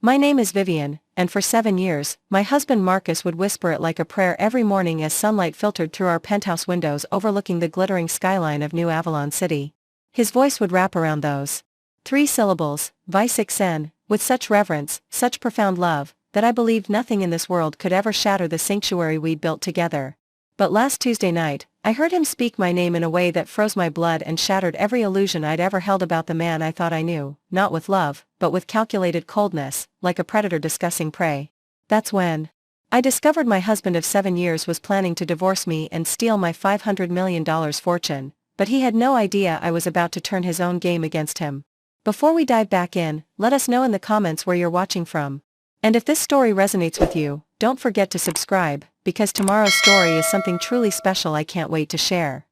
My name is Vivienne, and for 7 years, my husband Marcus would whisper it like a prayer every morning as sunlight filtered through our penthouse windows overlooking the glittering skyline of New Avalon City. His voice would wrap around those 3 syllables, Vi-vi-enne, with such reverence, such profound love, that I believed nothing in this world could ever shatter the sanctuary we'd built together. But last Tuesday night, I heard him speak my name in a way that froze my blood and shattered every illusion I'd ever held about the man I thought I knew, not with love, but with calculated coldness, like a predator discussing prey. That's when I discovered my husband of 7 years was planning to divorce me and steal my $500 million fortune, but he had no idea I was about to turn his own game against him. Before we dive back in, let us know in the comments where you're watching from. And if this story resonates with you, don't forget to subscribe, because tomorrow's story is something truly special I can't wait to share.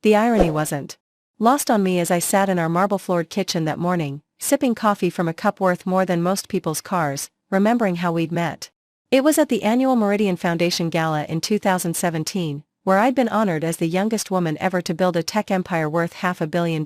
The irony wasn't lost on me as I sat in our marble-floored kitchen that morning, sipping coffee from a cup worth more than most people's cars, remembering how we'd met. It was at the annual Meridian Foundation Gala in 2017, where I'd been honored as the youngest woman ever to build a tech empire worth $500 million.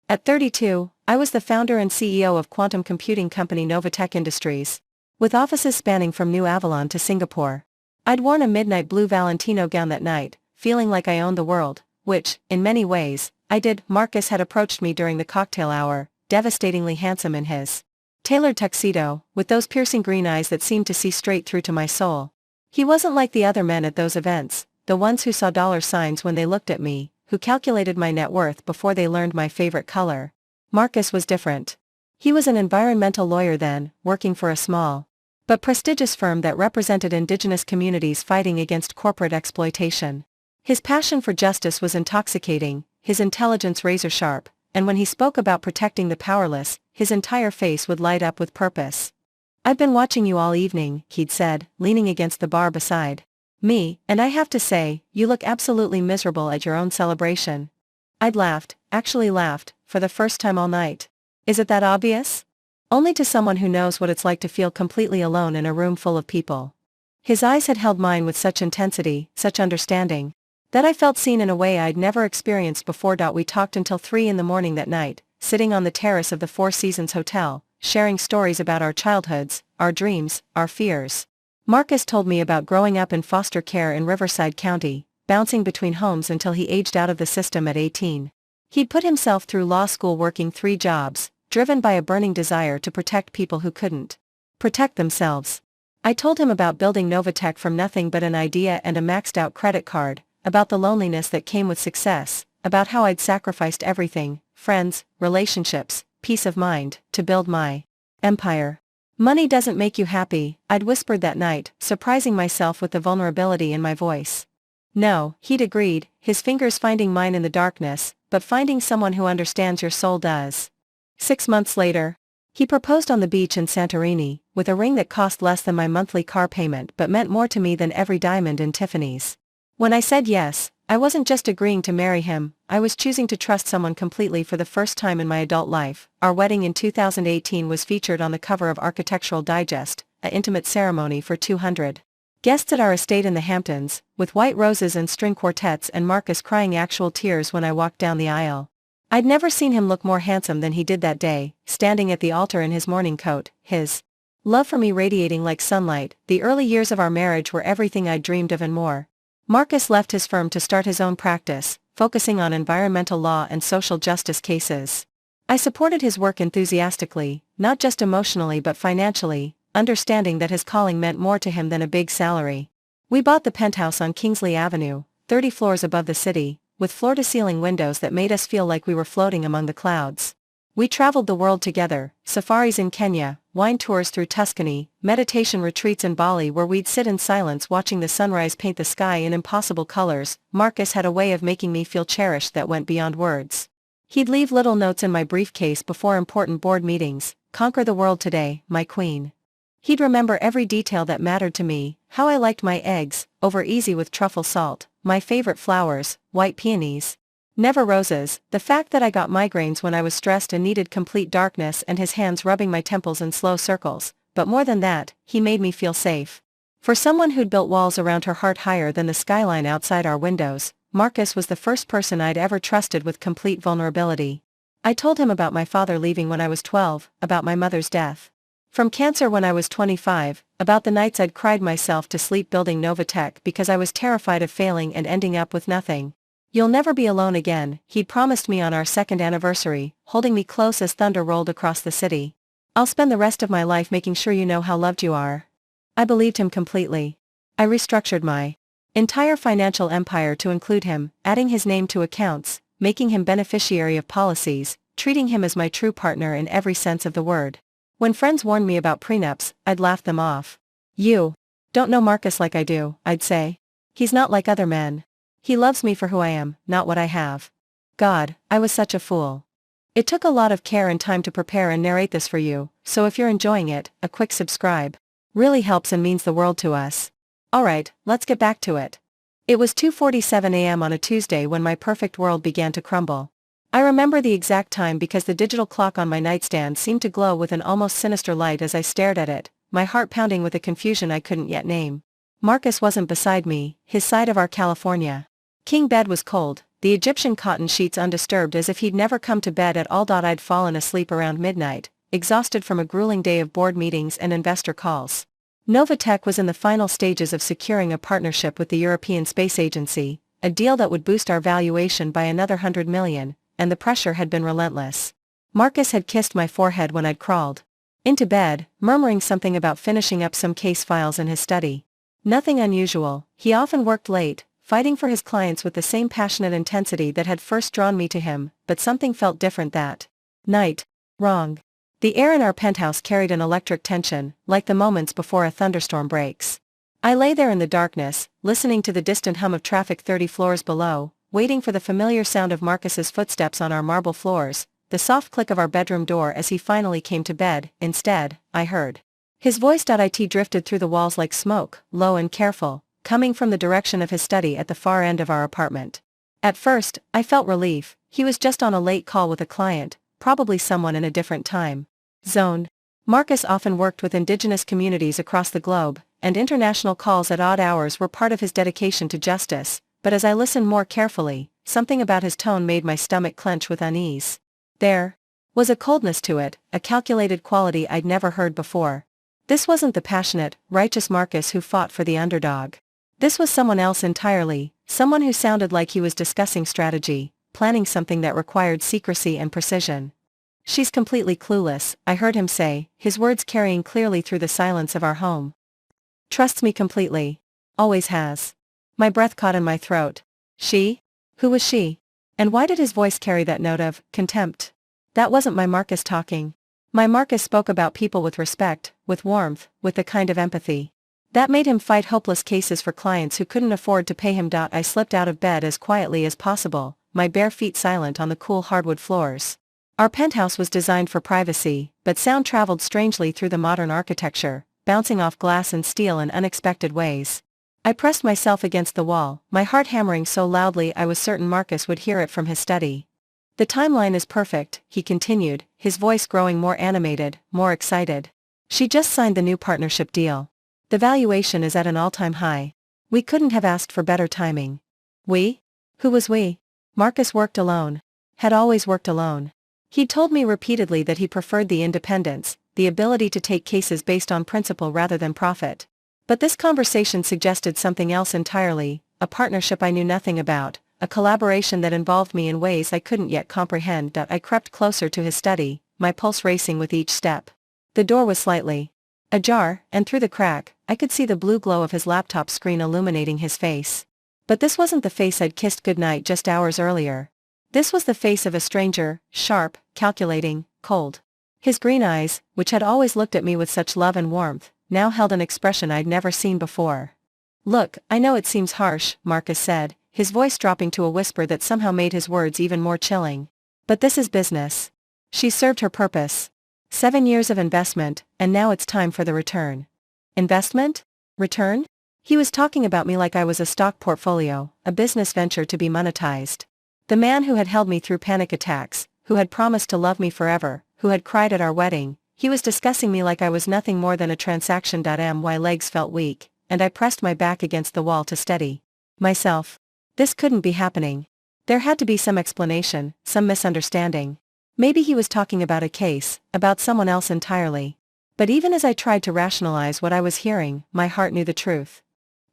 At 32, I was the founder and CEO of quantum computing company Novatech Industries, with offices spanning from New Avalon to Singapore. I'd worn a midnight blue Valentino gown that night, feeling like I owned the world, which, in many ways, I did. Marcus had approached me during the cocktail hour, devastatingly handsome in his tailored tuxedo, with those piercing green eyes that seemed to see straight through to my soul. He wasn't like the other men at those events, the ones who saw dollar signs when they looked at me, who calculated my net worth before they learned my favorite color. Marcus was different. He was an environmental lawyer then, working for a small but prestigious firm that represented indigenous communities fighting against corporate exploitation. His passion for justice was intoxicating, his intelligence razor-sharp, and when he spoke about protecting the powerless, his entire face would light up with purpose. "I've been watching you all evening," he'd said, leaning against the bar beside me, "and I have to say, you look absolutely miserable at your own celebration." I'd laughed, actually laughed, for the first time all night. Is it that obvious? Only to someone who knows what it's like to feel completely alone in a room full of people. His eyes had held mine with such intensity, such understanding, that I felt seen in a way I'd never experienced before. We talked until 3 in the morning that night, sitting on the terrace of the Four Seasons Hotel, sharing stories about our childhoods, our dreams, our fears. Marcus told me about growing up in foster care in Riverside County, bouncing between homes until he aged out of the system at 18. He'd put himself through law school working 3 jobs, driven by a burning desire to protect people who couldn't protect themselves. I told him about building Novatech from nothing but an idea and a maxed-out credit card, about the loneliness that came with success, about how I'd sacrificed everything, friends, relationships, peace of mind, to build my empire. "Money doesn't make you happy," I'd whispered that night, surprising myself with the vulnerability in my voice. "No," he'd agreed, his fingers finding mine in the darkness, "but finding someone who understands your soul does." 6 months later, he proposed on the beach in Santorini, with a ring that cost less than my monthly car payment but meant more to me than every diamond in Tiffany's. When I said yes, I wasn't just agreeing to marry him, I was choosing to trust someone completely for the first time in my adult life. Our wedding in 2018 was featured on the cover of Architectural Digest, an intimate ceremony for 200 guests at our estate in the Hamptons, with white roses and string quartets and Marcus crying actual tears when I walked down the aisle. I'd never seen him look more handsome than he did that day, standing at the altar in his morning coat, his love for me radiating like sunlight. The early years of our marriage were everything I'd dreamed of and more. Marcus left his firm to start his own practice, focusing on environmental law and social justice cases. I supported his work enthusiastically, not just emotionally but financially, understanding that his calling meant more to him than a big salary. We bought the penthouse on Kingsley Avenue, 30 floors above the city, with floor-to-ceiling windows that made us feel like we were floating among the clouds. We traveled the world together, safaris in Kenya, wine tours through Tuscany, meditation retreats in Bali where we'd sit in silence watching the sunrise paint the sky in impossible colors. Marcus had a way of making me feel cherished that went beyond words. He'd leave little notes in my briefcase before important board meetings: "Conquer the world today, my queen." He'd remember every detail that mattered to me: how I liked my eggs, over easy with truffle salt, my favorite flowers, white peonies, never roses, the fact that I got migraines when I was stressed and needed complete darkness, and his hands rubbing my temples in slow circles. But more than that, he made me feel safe. For someone who'd built walls around her heart higher than the skyline outside our windows, Marcus was the first person I'd ever trusted with complete vulnerability. I told him about my father leaving when I was 12, about my mother's death. From cancer when I was 25, about the nights I'd cried myself to sleep building Novatech because I was terrified of failing and ending up with nothing. "You'll never be alone again," he'd promised me on our second anniversary, holding me close as thunder rolled across the city. "I'll spend the rest of my life making sure you know how loved you are." I believed him completely. I restructured my entire financial empire to include him, adding his name to accounts, making him beneficiary of policies, treating him as my true partner in every sense of the word. When friends warned me about prenups, I'd laugh them off. "You don't know Marcus like I do," I'd say. "He's not like other men. He loves me for who I am, not what I have." God, I was such a fool. It took a lot of care and time to prepare and narrate this for you, so if you're enjoying it, a quick subscribe really helps and means the world to us. Alright, let's get back to it. It was 2:47 a.m. on a Tuesday when my perfect world began to crumble. I remember the exact time because the digital clock on my nightstand seemed to glow with an almost sinister light as I stared at it, my heart pounding with a confusion I couldn't yet name. Marcus wasn't beside me, his side of our California king bed was cold, the Egyptian cotton sheets undisturbed as if he'd never come to bed at all. I'd fallen asleep around midnight, exhausted from a grueling day of board meetings and investor calls. Novatech was in the final stages of securing a partnership with the European Space Agency, a deal that would boost our valuation by another $100 million, and the pressure had been relentless. Marcus had kissed my forehead when I'd crawled into bed, murmuring something about finishing up some case files in his study. Nothing unusual, he often worked late, fighting for his clients with the same passionate intensity that had first drawn me to him, but something felt different that night. Wrong. The air in our penthouse carried an electric tension, like the moments before a thunderstorm breaks. I lay there in the darkness, listening to the distant hum of traffic 30 floors below, waiting for the familiar sound of Marcus's footsteps on our marble floors, the soft click of our bedroom door as he finally came to bed. Instead, I heard his voice. It drifted through the walls like smoke, low and careful, coming from the direction of his study at the far end of our apartment. At first, I felt relief. He was just on a late call with a client, probably someone in a different time zone. Marcus often worked with indigenous communities across the globe, and international calls at odd hours were part of his dedication to justice, but as I listened more carefully, something about his tone made my stomach clench with unease. There was a coldness to it, a calculated quality I'd never heard before. This wasn't the passionate, righteous Marcus who fought for the underdog. This was someone else entirely, someone who sounded like he was discussing strategy, planning something that required secrecy and precision. "She's completely clueless," I heard him say, his words carrying clearly through the silence of our home. "Trusts me completely. Always has." My breath caught in my throat. She? Who was she? And why did his voice carry that note of contempt? That wasn't my Marcus talking. My Marcus spoke about people with respect, with warmth, with the kind of empathy that made him fight hopeless cases for clients who couldn't afford to pay him. I slipped out of bed as quietly as possible, my bare feet silent on the cool hardwood floors. Our penthouse was designed for privacy, but sound traveled strangely through the modern architecture, bouncing off glass and steel in unexpected ways. I pressed myself against the wall, my heart hammering so loudly I was certain Marcus would hear it from his study. "The timeline is perfect," he continued, his voice growing more animated, more excited. "She just signed the new partnership deal. The valuation is at an all-time high. We couldn't have asked for better timing." We? Who was we? Marcus worked alone. Had always worked alone. He'd told me repeatedly that he preferred the independence, the ability to take cases based on principle rather than profit. But this conversation suggested something else entirely, a partnership I knew nothing about, a collaboration that involved me in ways I couldn't yet comprehend. I crept closer to his study, my pulse racing with each step. The door was slightly ajar, and through the crack, I could see the blue glow of his laptop screen illuminating his face. But this wasn't the face I'd kissed goodnight just hours earlier. This was the face of a stranger, sharp, calculating, cold. His green eyes, which had always looked at me with such love and warmth, now held an expression I'd never seen before. "Look, I know it seems harsh," Marcus said, his voice dropping to a whisper that somehow made his words even more chilling. "But this is business. She served her purpose. 7 years of investment, and now it's time for the return." Investment? Return? He was talking about me like I was a stock portfolio, a business venture to be monetized. The man who had held me through panic attacks, who had promised to love me forever, who had cried at our wedding, he was discussing me like I was nothing more than a transaction. My legs felt weak, and I pressed my back against the wall to steady myself. This couldn't be happening. There had to be some explanation, some misunderstanding. Maybe he was talking about a case, about someone else entirely. But even as I tried to rationalize what I was hearing, my heart knew the truth.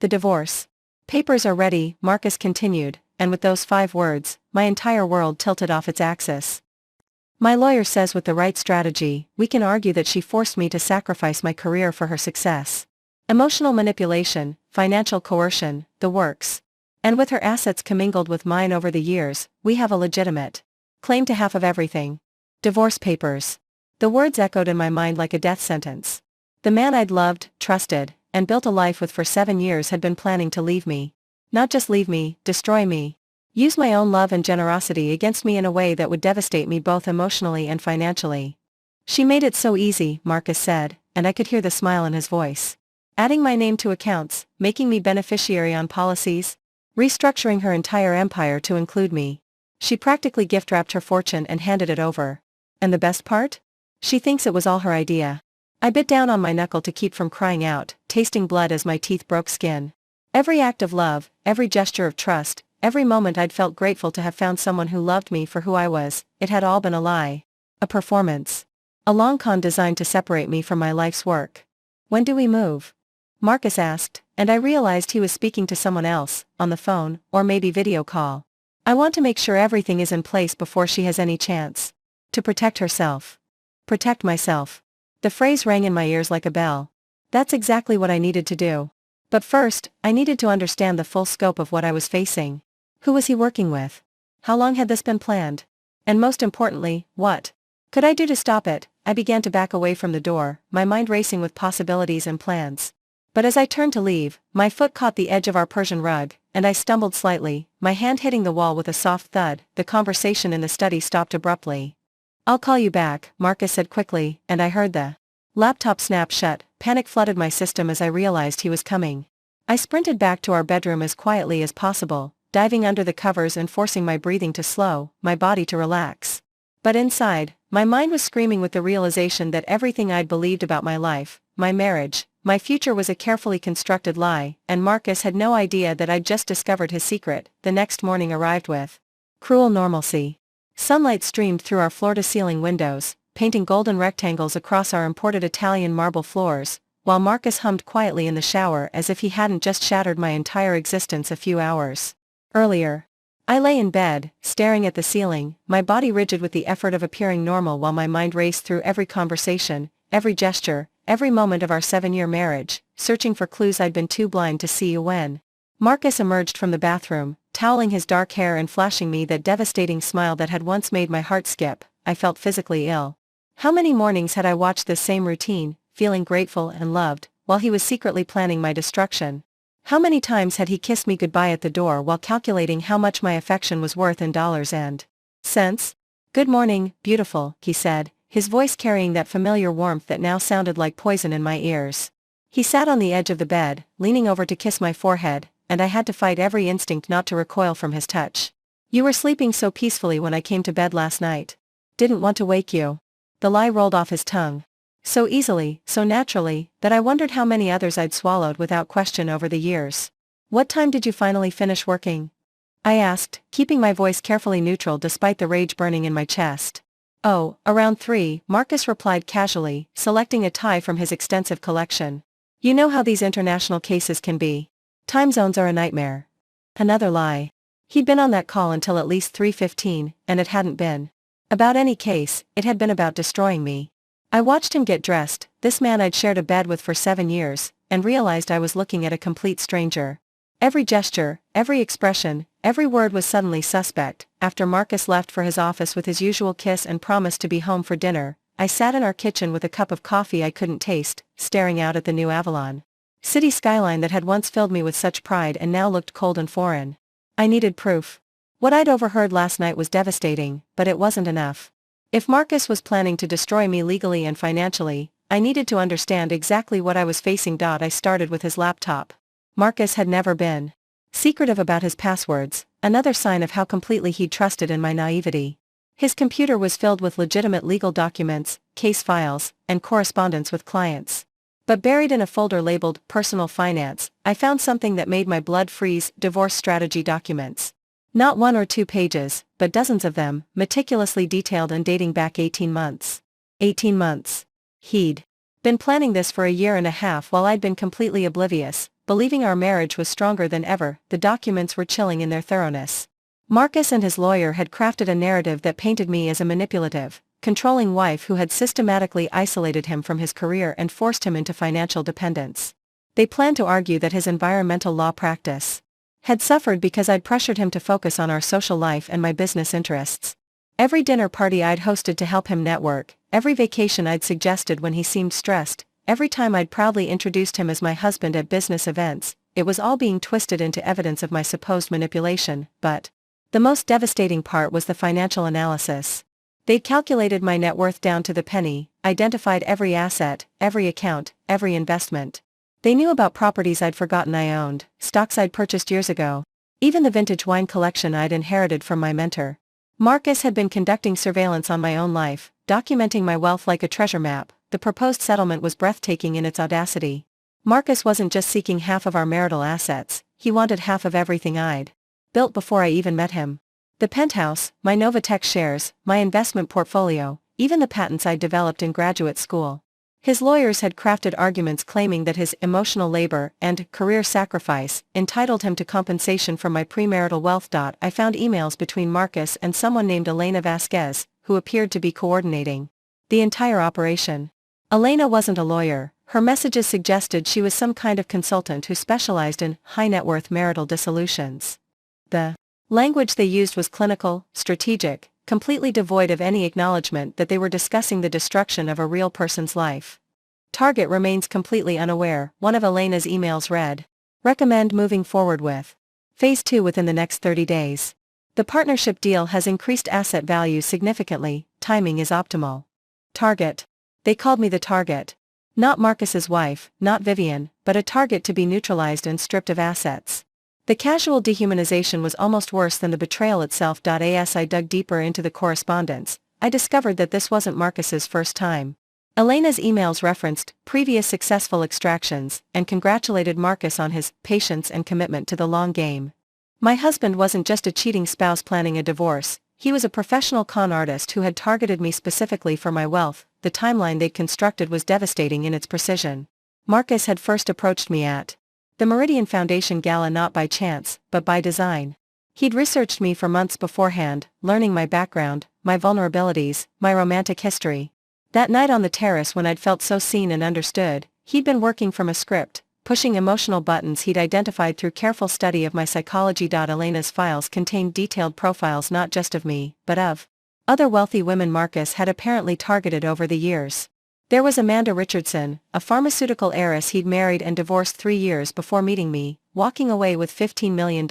The divorce papers are ready, Marcus continued, and with those 5 words, my entire world tilted off its axis. My lawyer says with the right strategy, we can argue that she forced me to sacrifice my career for her success. Emotional manipulation, financial coercion, the works. And with her assets commingled with mine over the years, we have a legitimate claim to half of everything. Divorce papers. The words echoed in my mind like a death sentence. The man I'd loved, trusted, and built a life with for 7 years had been planning to leave me. Not just leave me, destroy me. Use my own love and generosity against me in a way that would devastate me both emotionally and financially. She made it so easy, Marcus said, and I could hear the smile in his voice. Adding my name to accounts, making me beneficiary on policies, restructuring her entire empire to include me. She practically gift-wrapped her fortune and handed it over. And the best part? She thinks it was all her idea. I bit down on my knuckle to keep from crying out, tasting blood as my teeth broke skin. Every act of love, every gesture of trust, every moment I'd felt grateful to have found someone who loved me for who I was, it had all been a lie. A performance. A long con designed to separate me from my life's work. When do we move? Marcus asked, and I realized he was speaking to someone else, on the phone, or maybe video call. I want to make sure everything is in place before she has any chance. To protect herself. Protect myself. The phrase rang in my ears like a bell. That's exactly what I needed to do. But first, I needed to understand the full scope of what I was facing. Who was he working with? How long had this been planned? And most importantly, what could I do to stop it? I began to back away from the door, my mind racing with possibilities and plans. But as I turned to leave, my foot caught the edge of our Persian rug, and I stumbled slightly, my hand hitting the wall with a soft thud. The conversation in the study stopped abruptly. I'll call you back, Marcus said quickly, and I heard the laptop snap shut. Panic flooded my system as I realized he was coming. I sprinted back to our bedroom as quietly as possible, diving under the covers and forcing my breathing to slow, my body to relax. But inside, my mind was screaming with the realization that everything I'd believed about my life, my marriage, my future was a carefully constructed lie, and Marcus had no idea that I'd just discovered his secret. The next morning arrived with cruel normalcy. Sunlight streamed through our floor-to-ceiling windows, painting golden rectangles across our imported Italian marble floors, while Marcus hummed quietly in the shower as if he hadn't just shattered my entire existence a few hours earlier. I lay in bed, staring at the ceiling, my body rigid with the effort of appearing normal while my mind raced through every conversation, every gesture, every moment of our 7-year marriage, searching for clues I'd been too blind to see when Marcus emerged from the bathroom, toweling his dark hair and flashing me that devastating smile that had once made my heart skip. I felt physically ill. How many mornings had I watched this same routine, feeling grateful and loved, while he was secretly planning my destruction? How many times had he kissed me goodbye at the door while calculating how much my affection was worth in dollars and cents? Good morning, beautiful, he said, his voice carrying that familiar warmth that now sounded like poison in my ears. He sat on the edge of the bed, leaning over to kiss my forehead, and I had to fight every instinct not to recoil from his touch. You were sleeping so peacefully when I came to bed last night. Didn't want to wake you. The lie rolled off his tongue. So easily, so naturally, that I wondered how many others I'd swallowed without question over the years. What time did you finally finish working? I asked, keeping my voice carefully neutral despite the rage burning in my chest. Oh, around 3, Marcus replied casually, selecting a tie from his extensive collection. You know how these international cases can be. Time zones are a nightmare. Another lie. He'd been on that call until at least 3:15, and it hadn't been about any case, it had been about destroying me. I watched him get dressed, this man I'd shared a bed with for 7 years, and realized I was looking at a complete stranger. Every gesture, every expression, every word was suddenly suspect. After Marcus left for his office with his usual kiss and promised to be home for dinner, I sat in our kitchen with a cup of coffee I couldn't taste, staring out at the new Avalon City skyline that had once filled me with such pride and now looked cold and foreign. I needed proof. What I'd overheard last night was devastating, but it wasn't enough. If Marcus was planning to destroy me legally and financially, I needed to understand exactly what I was facing. I started with his laptop. Marcus had never been secretive about his passwords, another sign of how completely he'd trusted in my naivety. His computer was filled with legitimate legal documents, case files, and correspondence with clients. But buried in a folder labeled Personal Finance, I found something that made my blood freeze: divorce strategy documents. Not 1 or 2 pages, but dozens of them, meticulously detailed and dating back 18 months. 18 months. He'd Been planning this for a year and a half while I'd been completely oblivious, believing our marriage was stronger than ever. The documents were chilling in their thoroughness. Marcus and his lawyer had crafted a narrative that painted me as a manipulative, controlling wife who had systematically isolated him from his career and forced him into financial dependence. They planned to argue that his environmental law practice had suffered because I'd pressured him to focus on our social life and my business interests. Every dinner party I'd hosted to help him network, every vacation I'd suggested when he seemed stressed, every time I'd proudly introduced him as my husband at business events, it was all being twisted into evidence of my supposed manipulation. But the most devastating part was the financial analysis. They'd calculated my net worth down to the penny, identified every asset, every account, every investment. They knew about properties I'd forgotten I owned, stocks I'd purchased years ago, even the vintage wine collection I'd inherited from my mentor. Marcus had been conducting surveillance on my own life, documenting my wealth like a treasure map. The proposed settlement was breathtaking in its audacity. Marcus wasn't just seeking half of our marital assets, he wanted half of everything I'd built before I even met him. The penthouse, my Novatech shares, my investment portfolio, even the patents I'd developed in graduate school. His lawyers had crafted arguments claiming that his emotional labor and career sacrifice entitled him to compensation from my premarital wealth. I found emails between Marcus and someone named Elena Vasquez, who appeared to be coordinating the entire operation. Elena wasn't a lawyer, her messages suggested she was some kind of consultant who specialized in high-net-worth marital dissolutions. The language they used was clinical, strategic, completely devoid of any acknowledgement that they were discussing the destruction of a real person's life. Target remains completely unaware, one of Elena's emails read. Recommend moving forward with Phase 2 within the next 30 days. The partnership deal has increased asset value significantly, timing is optimal. Target. They called me the target. Not Marcus's wife, not Vivienne, but a target to be neutralized and stripped of assets. The casual dehumanization was almost worse than the betrayal itself. As I dug deeper into the correspondence, I discovered that this wasn't Marcus's first time. Elena's emails referenced previous successful extractions and congratulated Marcus on his patience and commitment to the long game. My husband wasn't just a cheating spouse planning a divorce, he was a professional con artist who had targeted me specifically for my wealth. The timeline they'd constructed was devastating in its precision. Marcus had first approached me at the Meridian Foundation Gala not by chance, but by design. He'd researched me for months beforehand, learning my background, my vulnerabilities, my romantic history. That night on the terrace when I'd felt so seen and understood, he'd been working from a script, pushing emotional buttons he'd identified through careful study of my psychology. Elena's files contained detailed profiles not just of me, but of other wealthy women Marcus had apparently targeted over the years. There was Amanda Richardson, a pharmaceutical heiress he'd married and divorced 3 years before meeting me, walking away with $15 million.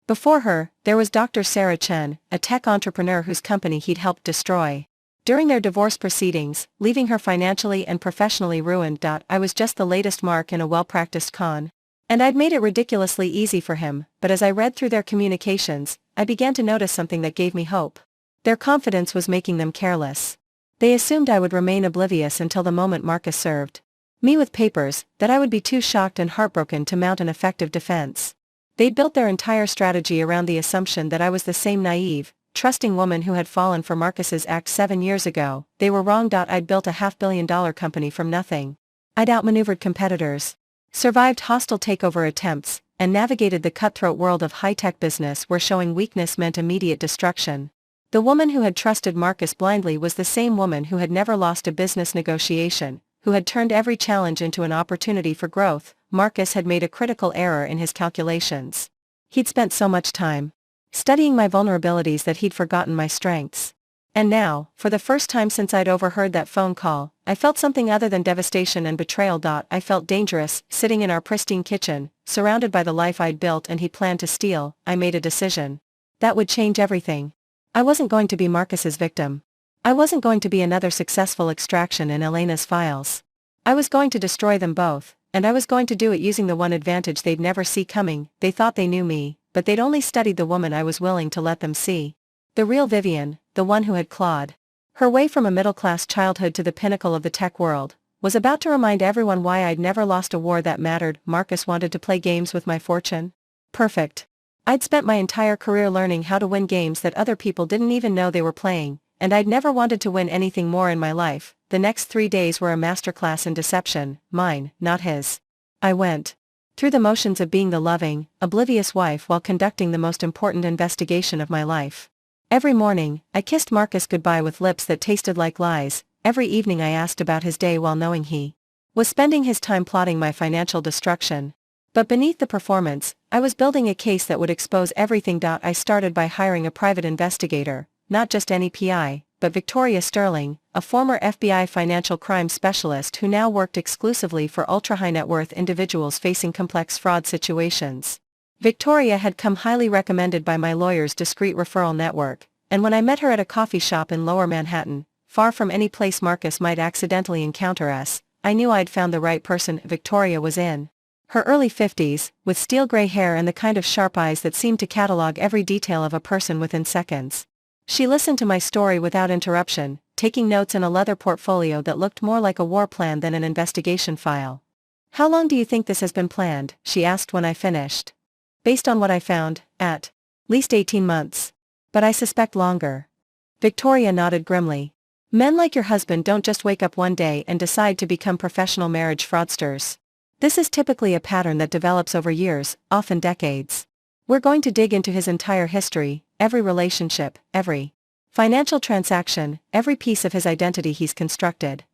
Before her, there was Dr. Sarah Chen, a tech entrepreneur whose company he'd helped destroy during their divorce proceedings, leaving her financially and professionally ruined. I was just the latest mark in a well-practiced con. And I'd made it ridiculously easy for him, but as I read through their communications, I began to notice something that gave me hope. Their confidence was making them careless. They assumed I would remain oblivious until the moment Marcus served me with papers, that I would be too shocked and heartbroken to mount an effective defense. They'd built their entire strategy around the assumption that I was the same naive, trusting woman who had fallen for Marcus's act 7 years ago. They were wrong. I'd built a $500 million company from nothing. I'd outmaneuvered competitors, survived hostile takeover attempts, and navigated the cutthroat world of high-tech business where showing weakness meant immediate destruction. The woman who had trusted Marcus blindly was the same woman who had never lost a business negotiation, who had turned every challenge into an opportunity for growth. Marcus had made a critical error in his calculations. He'd spent so much time studying my vulnerabilities that he'd forgotten my strengths. And now, for the first time since I'd overheard that phone call, I felt something other than devastation and betrayal. I felt dangerous, sitting in our pristine kitchen, surrounded by the life I'd built and he'd planned to steal. I made a decision that would change everything. I wasn't going to be Marcus's victim. I wasn't going to be another successful extraction in Elena's files. I was going to destroy them both, and I was going to do it using the one advantage they'd never see coming. They thought they knew me, but they'd only studied the woman I was willing to let them see. The real Vivienne, the one who had clawed her way from a middle-class childhood to the pinnacle of the tech world, was about to remind everyone why I'd never lost a war that mattered. Marcus wanted to play games with my fortune. Perfect. I'd spent my entire career learning how to win games that other people didn't even know they were playing. and I'd never wanted to win anything more in my life. The next 3 days were a masterclass in deception, mine, not his. I went through the motions of being the loving, oblivious wife while conducting the most important investigation of my life. Every morning, I kissed Marcus goodbye with lips that tasted like lies. Every evening I asked about his day while knowing he was spending his time plotting my financial destruction. But beneath the performance, I was building a case that would expose everything. I started by hiring a private investigator, not just any PI, but Victoria Sterling, a former FBI financial crime specialist who now worked exclusively for ultra-high net worth individuals facing complex fraud situations. Victoria had come highly recommended by my lawyer's discreet referral network, and when I met her at a coffee shop in Lower Manhattan, far from any place Marcus might accidentally encounter us, I knew I'd found the right person. Victoria was in her early 50s, with steel gray hair and the kind of sharp eyes that seemed to catalog every detail of a person within seconds. She listened to my story without interruption, taking notes in a leather portfolio that looked more like a war plan than an investigation file. "How long do you think this has been planned?" she asked when I finished. "Based on what I found, at least 18 months. But I suspect longer." Victoria nodded grimly. "Men like your husband don't just wake up one day and decide to become professional marriage fraudsters. This is typically a pattern that develops over years, often decades. We're going to dig into his entire history, every relationship, every financial transaction, every piece of his identity he's constructed."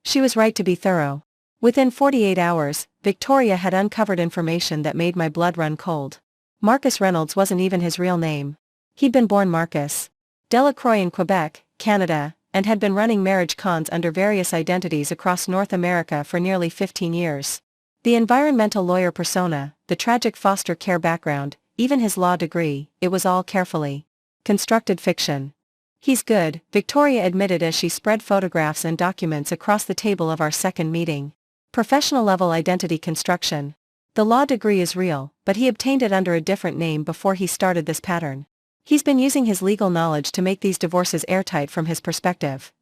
She was right to be thorough. Within 48 hours, Victoria had uncovered information that made my blood run cold. Marcus Reynolds wasn't even his real name. He'd been born Marcus Delacroix in Quebec, Canada, and had been running marriage cons under various identities across North America for nearly 15 years. The environmental lawyer persona, the tragic foster care background, even his law degree, it was all carefully constructed fiction. "He's good," Victoria admitted as she spread photographs and documents across the table of our second meeting. "Professional-level identity construction. The law degree is real, but he obtained it under a different name before he started this pattern. He's been using his legal knowledge to make these divorces airtight from his perspective."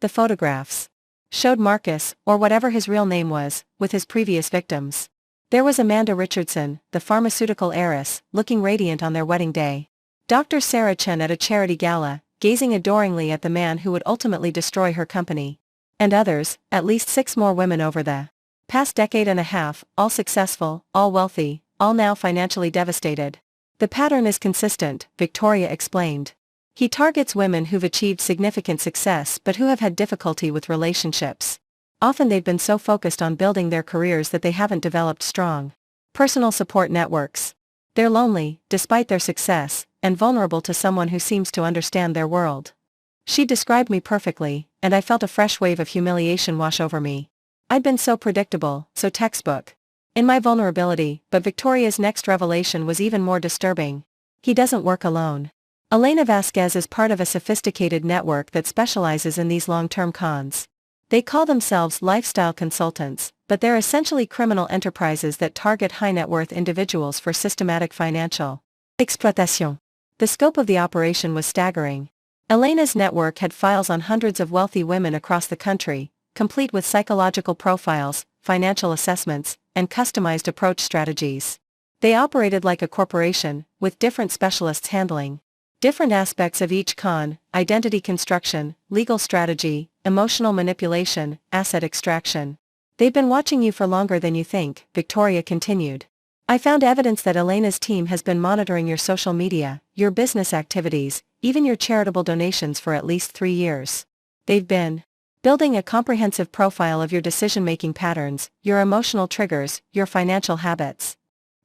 The photographs showed Marcus, or whatever his real name was, with his previous victims. There was Amanda Richardson, the pharmaceutical heiress, looking radiant on their wedding day. Dr. Sarah Chen at a charity gala, gazing adoringly at the man who would ultimately destroy her company. And others, at least 6 more women over the past decade and a half, all successful, all wealthy, all now financially devastated. "The pattern is consistent," Victoria explained. "He targets women who've achieved significant success but who have had difficulty with relationships. Often they've been so focused on building their careers that they haven't developed strong personal support networks. They're lonely, despite their success, and vulnerable to someone who seems to understand their world." She described me perfectly, and I felt a fresh wave of humiliation wash over me. I'd been so predictable, so textbook in my vulnerability, but Victoria's next revelation was even more disturbing. "He doesn't work alone. Elena Vasquez is part of a sophisticated network that specializes in these long-term cons. They call themselves lifestyle consultants, but they're essentially criminal enterprises that target high-net-worth individuals for systematic financial exploitation." The scope of the operation was staggering. Elena's network had files on hundreds of wealthy women across the country, complete with psychological profiles, financial assessments, and customized approach strategies. They operated like a corporation, with different specialists handling different aspects of each con: identity construction, legal strategy, emotional manipulation, asset extraction. "They've been watching you for longer than you think," Victoria continued. "I found evidence that Elena's team has been monitoring your social media, your business activities, even your charitable donations for at least 3 years. They've been building a comprehensive profile of your decision-making patterns, your emotional triggers, your financial habits."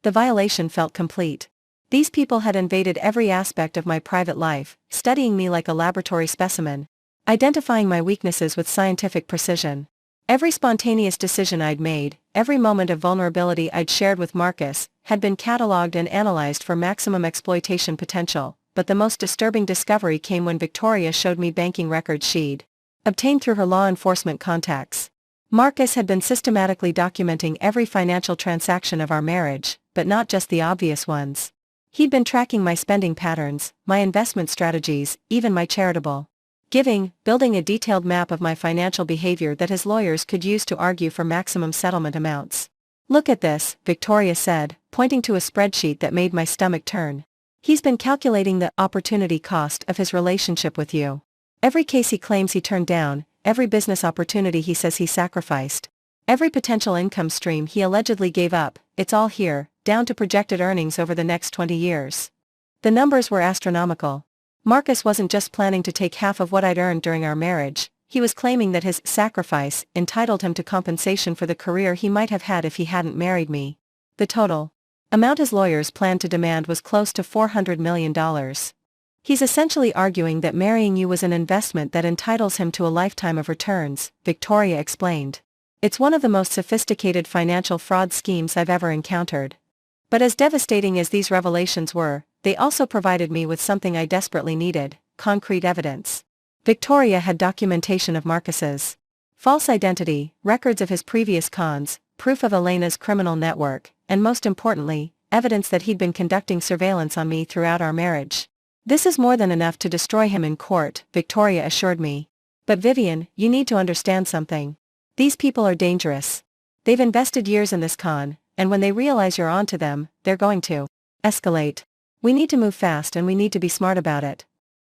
The violation felt complete. These people had invaded every aspect of my private life, studying me like a laboratory specimen, identifying my weaknesses with scientific precision. Every spontaneous decision I'd made, every moment of vulnerability I'd shared with Marcus, had been catalogued and analyzed for maximum exploitation potential, but the most disturbing discovery came when Victoria showed me banking records she'd obtained through her law enforcement contacts. Marcus had been systematically documenting every financial transaction of our marriage, but not just the obvious ones. He'd been tracking my spending patterns, my investment strategies, even my charitable giving, building a detailed map of my financial behavior that his lawyers could use to argue for maximum settlement amounts. "Look at this," Victoria said, pointing to a spreadsheet that made my stomach turn. "He's been calculating the opportunity cost of his relationship with you. Every case he claims he turned down, every business opportunity he says he sacrificed. Every potential income stream he allegedly gave up, it's all here, down to projected earnings over the next 20 years. The numbers were astronomical. Marcus wasn't just planning to take half of what I'd earned during our marriage, he was claiming that his sacrifice entitled him to compensation for the career he might have had if he hadn't married me. The total amount his lawyers planned to demand was close to $400 million. He's essentially arguing that marrying you was an investment that entitles him to a lifetime of returns, Victoria explained. It's one of the most sophisticated financial fraud schemes I've ever encountered. But as devastating as these revelations were, they also provided me with something I desperately needed: concrete evidence. Victoria had documentation of Marcus's false identity, records of his previous cons, proof of Elena's criminal network, and most importantly, evidence that he'd been conducting surveillance on me throughout our marriage. This is more than enough to destroy him in court, Victoria assured me. But Vivienne, you need to understand something. These people are dangerous. They've invested years in this con, and when they realize you're onto them, they're going to escalate. We need to move fast and we need to be smart about it.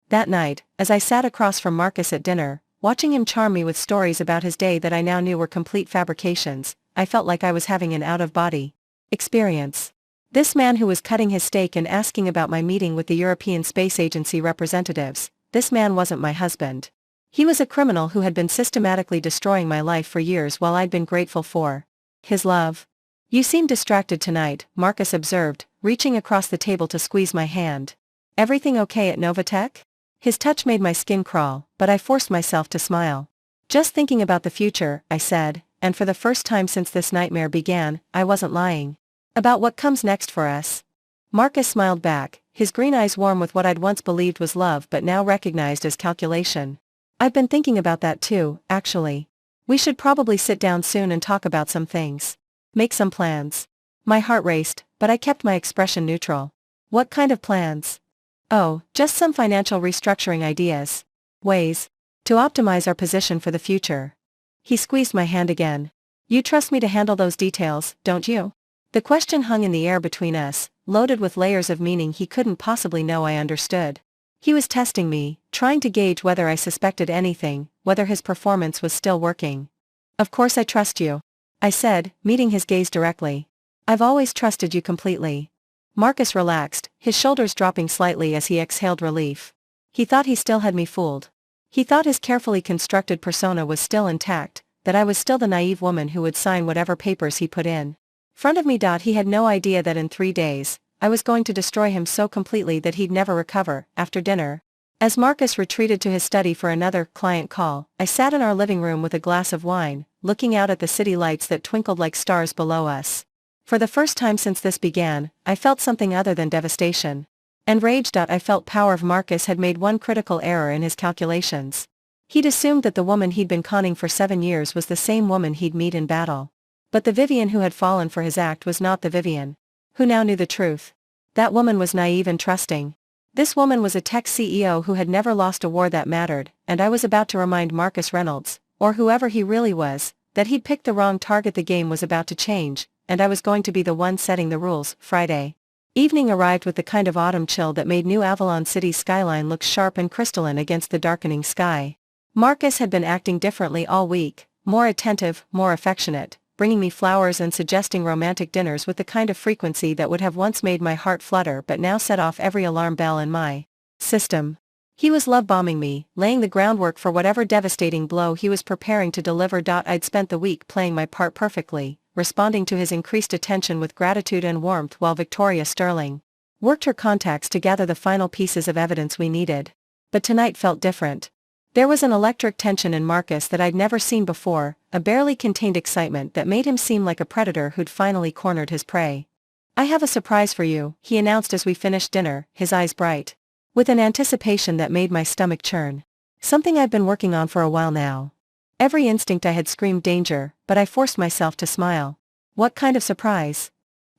That night, as I sat across from Marcus at dinner, watching him charm me with stories about his day that I now knew were complete fabrications, I felt like I was having an out-of-body experience. This man who was cutting his steak and asking about my meeting with the European Space Agency representatives, this man wasn't my husband. He was a criminal who had been systematically destroying my life for years while I'd been grateful for his love. You seem distracted tonight, Marcus observed, reaching across the table to squeeze my hand. Everything okay at Novatech? His touch made my skin crawl, but I forced myself to smile. Just thinking about the future, I said, and for the first time since this nightmare began, I wasn't lying. About what comes next for us. Marcus smiled back, his green eyes warm with what I'd once believed was love but now recognized as calculation. I've been thinking about that too, actually. We should probably sit down soon and talk about some things. Make some plans. My heart raced, but I kept my expression neutral. What kind of plans? Oh, just some financial restructuring ideas. Ways to optimize our position for the future. He squeezed my hand again. You trust me to handle those details, don't you? The question hung in the air between us, loaded with layers of meaning he couldn't possibly know I understood. He was testing me, trying to gauge whether I suspected anything, whether his performance was still working. Of course I trust you, I said, meeting his gaze directly. I've always trusted you completely. Marcus relaxed, his shoulders dropping slightly as he exhaled relief. He thought he still had me fooled. He thought his carefully constructed persona was still intact, that I was still the naive woman who would sign whatever papers he put in front of me. He had no idea that in 3 days, I was going to destroy him so completely that he'd never recover. After dinner, as Marcus retreated to his study for another client call, I sat in our living room with a glass of wine, looking out at the city lights that twinkled like stars below us. For the first time since this began, I felt something other than devastation. And rage. I felt power of Marcus had made one critical error in his calculations. He'd assumed that the woman he'd been conning for 7 years was the same woman he'd meet in battle. But the Vivienne who had fallen for his act was not the Vivienne who now knew the truth. That woman was naive and trusting. This woman was a tech CEO who had never lost a war that mattered, and I was about to remind Marcus Reynolds, or whoever he really was, that he'd picked the wrong target. The game was about to change, and I was going to be the one setting the rules. Friday evening arrived with the kind of autumn chill that made New Avalon City's skyline look sharp and crystalline against the darkening sky. Marcus had been acting differently all week, more attentive, more affectionate, bringing me flowers and suggesting romantic dinners with the kind of frequency that would have once made my heart flutter but now set off every alarm bell in my system. He was love-bombing me, laying the groundwork for whatever devastating blow he was preparing to deliver. I'd spent the week playing my part perfectly, responding to his increased attention with gratitude and warmth while Victoria Sterling worked her contacts to gather the final pieces of evidence we needed. But tonight felt different. There was an electric tension in Marcus that I'd never seen before, a barely contained excitement that made him seem like a predator who'd finally cornered his prey. I have a surprise for you, he announced as we finished dinner, his eyes bright with an anticipation that made my stomach churn. Something I've been working on for a while now. Every instinct I had screamed danger, but I forced myself to smile. What kind of surprise?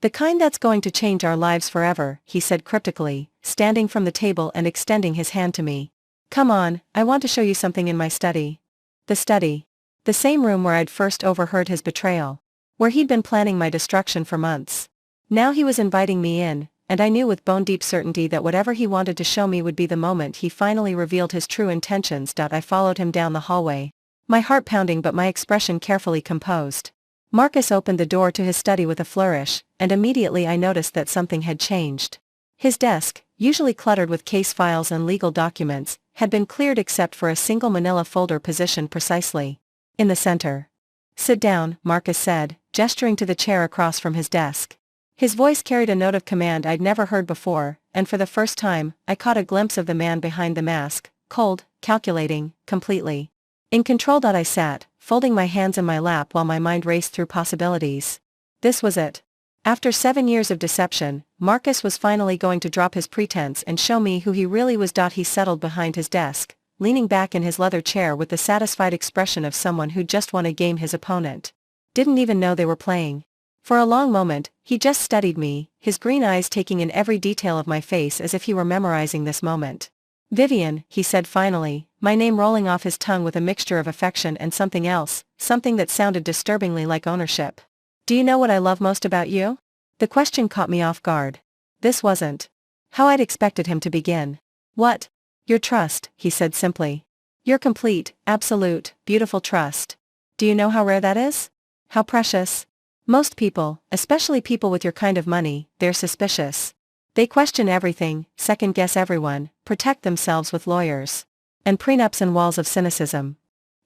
The kind that's going to change our lives forever, he said cryptically, standing from the table and extending his hand to me. Come on, I want to show you something in my study. The study. The same room where I'd first overheard his betrayal. Where he'd been planning my destruction for months. Now he was inviting me in, and I knew with bone-deep certainty that whatever he wanted to show me would be the moment he finally revealed his true intentions. I followed him down the hallway, my heart pounding but my expression carefully composed. Marcus opened the door to his study with a flourish, and immediately I noticed that something had changed. His desk, usually cluttered with case files and legal documents, had been cleared except for a single manila folder positioned precisely in the center. "Sit down," Marcus said, gesturing to the chair across from his desk. His voice carried a note of command I'd never heard before, and for the first time, I caught a glimpse of the man behind the mask, cold, calculating, completely in control. I sat, folding my hands in my lap while my mind raced through possibilities. This was it. After 7 years of deception, Marcus was finally going to drop his pretense and show me who he really was. He settled behind his desk, leaning back in his leather chair with the satisfied expression of someone who just won a game his opponent didn't even know they were playing. For a long moment, he just studied me, his green eyes taking in every detail of my face as if he were memorizing this moment. "Vivienne," he said finally, my name rolling off his tongue with a mixture of affection and something else, something that sounded disturbingly like ownership. "Do you know what I love most about you?" The question caught me off guard. This wasn't how I'd expected him to begin. "What?" "Your trust," he said simply. "Your complete, absolute, beautiful trust. Do you know how rare that is? How precious? Most people, especially people with your kind of money, they're suspicious. They question everything, second-guess everyone, protect themselves with lawyers and prenups and walls of cynicism."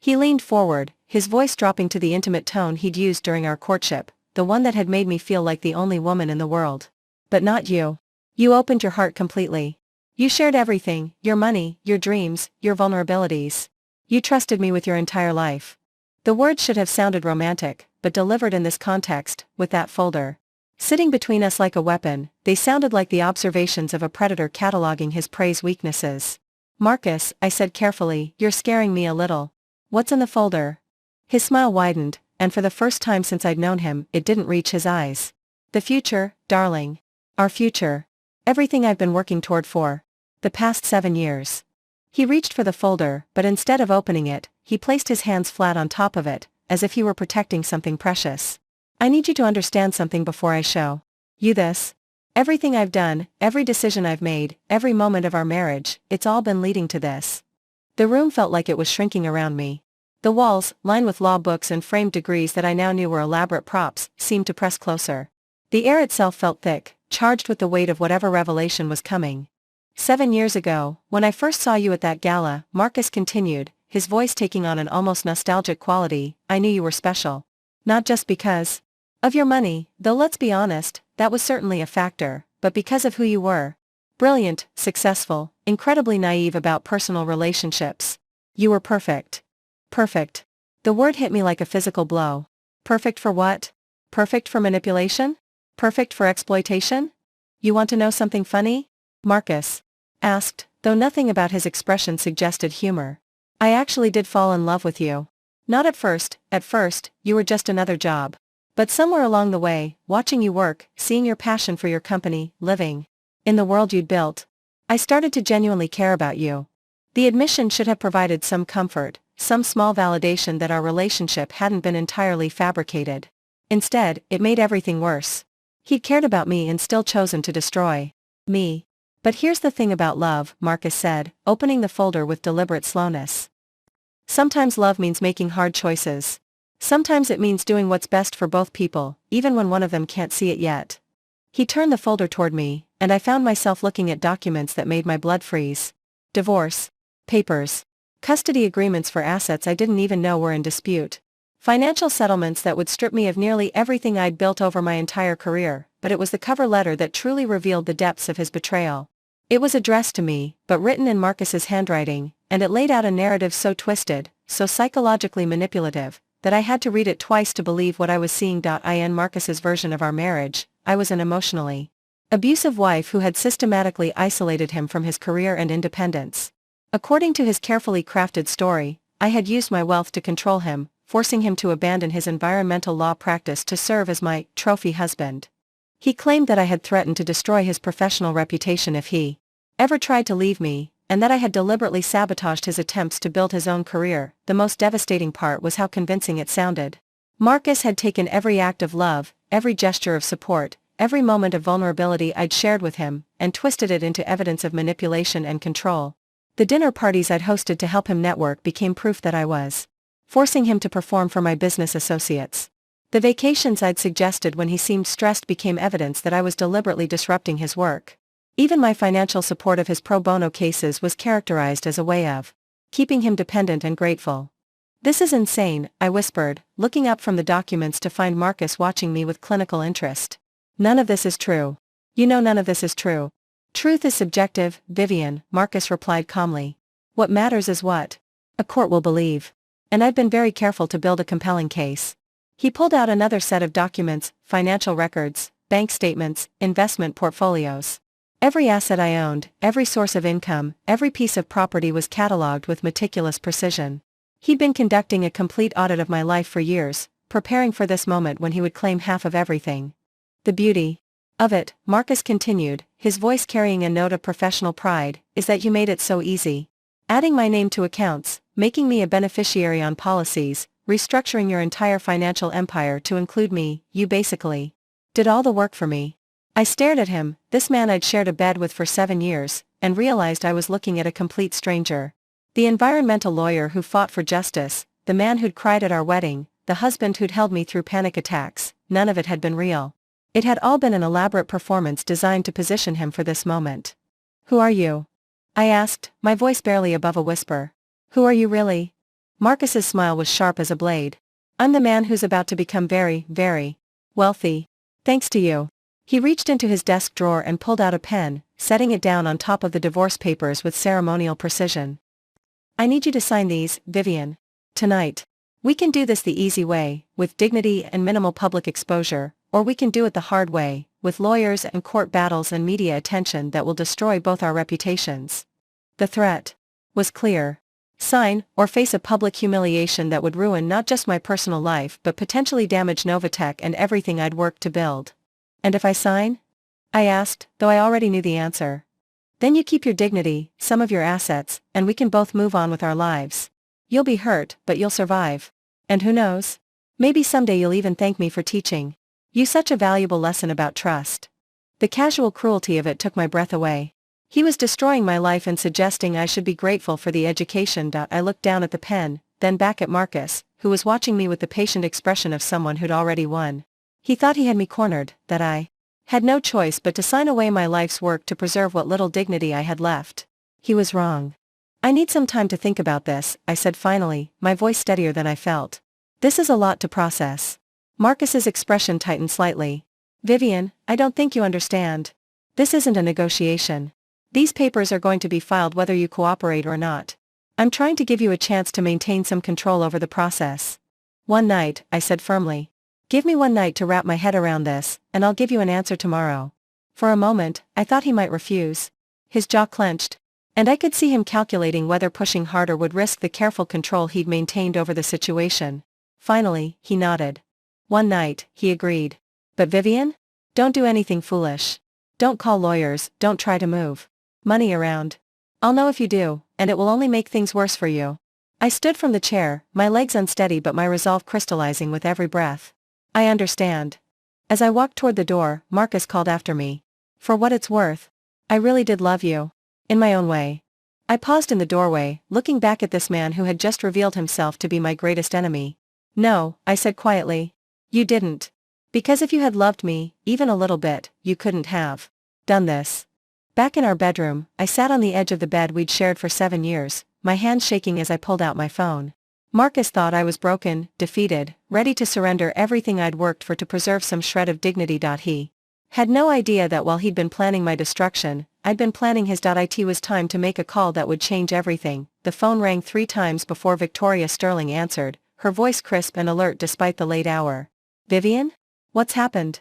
He leaned forward, his voice dropping to the intimate tone he'd used during our courtship, the one that had made me feel like the only woman in the world. "But not you. You opened your heart completely. You shared everything, your money, your dreams, your vulnerabilities. You trusted me with your entire life." The words should have sounded romantic, but delivered in this context, with that folder sitting between us like a weapon, they sounded like the observations of a predator cataloging his prey's weaknesses. "Marcus," I said carefully, "you're scaring me a little. What's in the folder?" His smile widened, and for the first time since I'd known him, it didn't reach his eyes. "The future, darling. Our future. Everything I've been working toward for the past 7 years. He reached for the folder, but instead of opening it, he placed his hands flat on top of it, as if he were protecting something precious. "I need you to understand something before I show you this. Everything I've done, every decision I've made, every moment of our marriage, it's all been leading to this." The room felt like it was shrinking around me. The walls, lined with law books and framed degrees that I now knew were elaborate props, seemed to press closer. The air itself felt thick, charged with the weight of whatever revelation was coming. "7 years ago, when I first saw you at that gala," Marcus continued, his voice taking on an almost nostalgic quality, "I knew you were special. Not just because of your money, though let's be honest, that was certainly a factor, but because of who you were. Brilliant, successful, incredibly naive about personal relationships. You were perfect. Perfect." The word hit me like a physical blow. Perfect for what? Perfect for manipulation? Perfect for exploitation? "You want to know something funny?" Marcus asked, though nothing about his expression suggested humor. "I actually did fall in love with you. Not at first, you were just another job. But somewhere along the way, watching you work, seeing your passion for your company, living in the world you'd built, I started to genuinely care about you." The admission should have provided some comfort, some small validation that our relationship hadn't been entirely fabricated. Instead, it made everything worse. He'd cared about me and still chosen to destroy me. "But here's the thing about love," Marcus said, opening the folder with deliberate slowness. "Sometimes love means making hard choices. Sometimes it means doing what's best for both people, even when one of them can't see it yet." He turned the folder toward me, and I found myself looking at documents that made my blood freeze. Divorce papers. Custody agreements for assets I didn't even know were in dispute. Financial settlements that would strip me of nearly everything I'd built over my entire career, but it was the cover letter that truly revealed the depths of his betrayal. It was addressed to me, but written in Marcus's handwriting, and it laid out a narrative so twisted, so psychologically manipulative, that I had to read it twice to believe what I was seeing. In Marcus's version of our marriage, I was an emotionally abusive wife who had systematically isolated him from his career and independence. According to his carefully crafted story, I had used my wealth to control him, forcing him to abandon his environmental law practice to serve as my trophy husband. He claimed that I had threatened to destroy his professional reputation if he ever tried to leave me, and that I had deliberately sabotaged his attempts to build his own career. The most devastating part was how convincing it sounded. Marcus had taken every act of love, every gesture of support, every moment of vulnerability I'd shared with him, and twisted it into evidence of manipulation and control. The dinner parties I'd hosted to help him network became proof that I was forcing him to perform for my business associates. The vacations I'd suggested when he seemed stressed became evidence that I was deliberately disrupting his work. Even my financial support of his pro bono cases was characterized as a way of keeping him dependent and grateful. "This is insane," I whispered, looking up from the documents to find Marcus watching me with clinical interest. "None of this is true. You know none of this is true." "Truth is subjective, Vivienne," Marcus replied calmly. "What matters is what a court will believe. And I've been very careful to build a compelling case." He pulled out another set of documents, financial records, bank statements, investment portfolios. Every asset I owned, every source of income, every piece of property was catalogued with meticulous precision. He'd been conducting a complete audit of my life for years, preparing for this moment when he would claim half of everything. "The beauty of it," Marcus continued, his voice carrying a note of professional pride, "is that you made it so easy. Adding my name to accounts, making me a beneficiary on policies, restructuring your entire financial empire to include me, you basically did all the work for me." I stared at him, this man I'd shared a bed with for 7 years, and realized I was looking at a complete stranger. The environmental lawyer who fought for justice, the man who'd cried at our wedding, the husband who'd held me through panic attacks, none of it had been real. It had all been an elaborate performance designed to position him for this moment. "Who are you?" I asked, my voice barely above a whisper. "Who are you really?" Marcus's smile was sharp as a blade. "I'm the man who's about to become very, very wealthy. Thanks to you." He reached into his desk drawer and pulled out a pen, setting it down on top of the divorce papers with ceremonial precision. "I need you to sign these, Vivienne. Tonight. We can do this the easy way, with dignity and minimal public exposure, or we can do it the hard way, with lawyers and court battles and media attention that will destroy both our reputations." The threat was clear. Sign, or face a public humiliation that would ruin not just my personal life but potentially damage Novatech and everything I'd worked to build. "And if I sign?" I asked, though I already knew the answer. "Then you keep your dignity, some of your assets, and we can both move on with our lives. You'll be hurt, but you'll survive. And who knows? Maybe someday you'll even thank me for teaching you such a valuable lesson about trust." The casual cruelty of it took my breath away. He was destroying my life and suggesting I should be grateful for the education. I looked down at the pen, then back at Marcus, who was watching me with the patient expression of someone who'd already won. He thought he had me cornered, that I had no choice but to sign away my life's work to preserve what little dignity I had left. He was wrong. "I need some time to think about this," I said finally, my voice steadier than I felt. "This is a lot to process." Marcus's expression tightened slightly. "Vivienne, I don't think you understand. This isn't a negotiation. These papers are going to be filed whether you cooperate or not. I'm trying to give you a chance to maintain some control over the process." "One night," I said firmly. "Give me one night to wrap my head around this, and I'll give you an answer tomorrow." For a moment, I thought he might refuse. His jaw clenched, and I could see him calculating whether pushing harder would risk the careful control he'd maintained over the situation. Finally, he nodded. "One night," he agreed. "But Vivienne? Don't do anything foolish. Don't call lawyers, don't try to move money around. I'll know if you do, and it will only make things worse for you." I stood from the chair, my legs unsteady but my resolve crystallizing with every breath. "I understand." As I walked toward the door, Marcus called after me. "For what it's worth, I really did love you. In my own way." I paused in the doorway, looking back at this man who had just revealed himself to be my greatest enemy. "No," I said quietly. "You didn't. Because if you had loved me, even a little bit, you couldn't have done this." Back in our bedroom, I sat on the edge of the bed we'd shared for 7 years, my hands shaking as I pulled out my phone. Marcus thought I was broken, defeated, ready to surrender everything I'd worked for to preserve some shred of dignity. He had no idea that while he'd been planning my destruction, I'd been planning his. It was time to make a call that would change everything. The phone rang 3 times before Victoria Sterling answered, her voice crisp and alert despite the late hour. "Vivienne? What's happened?"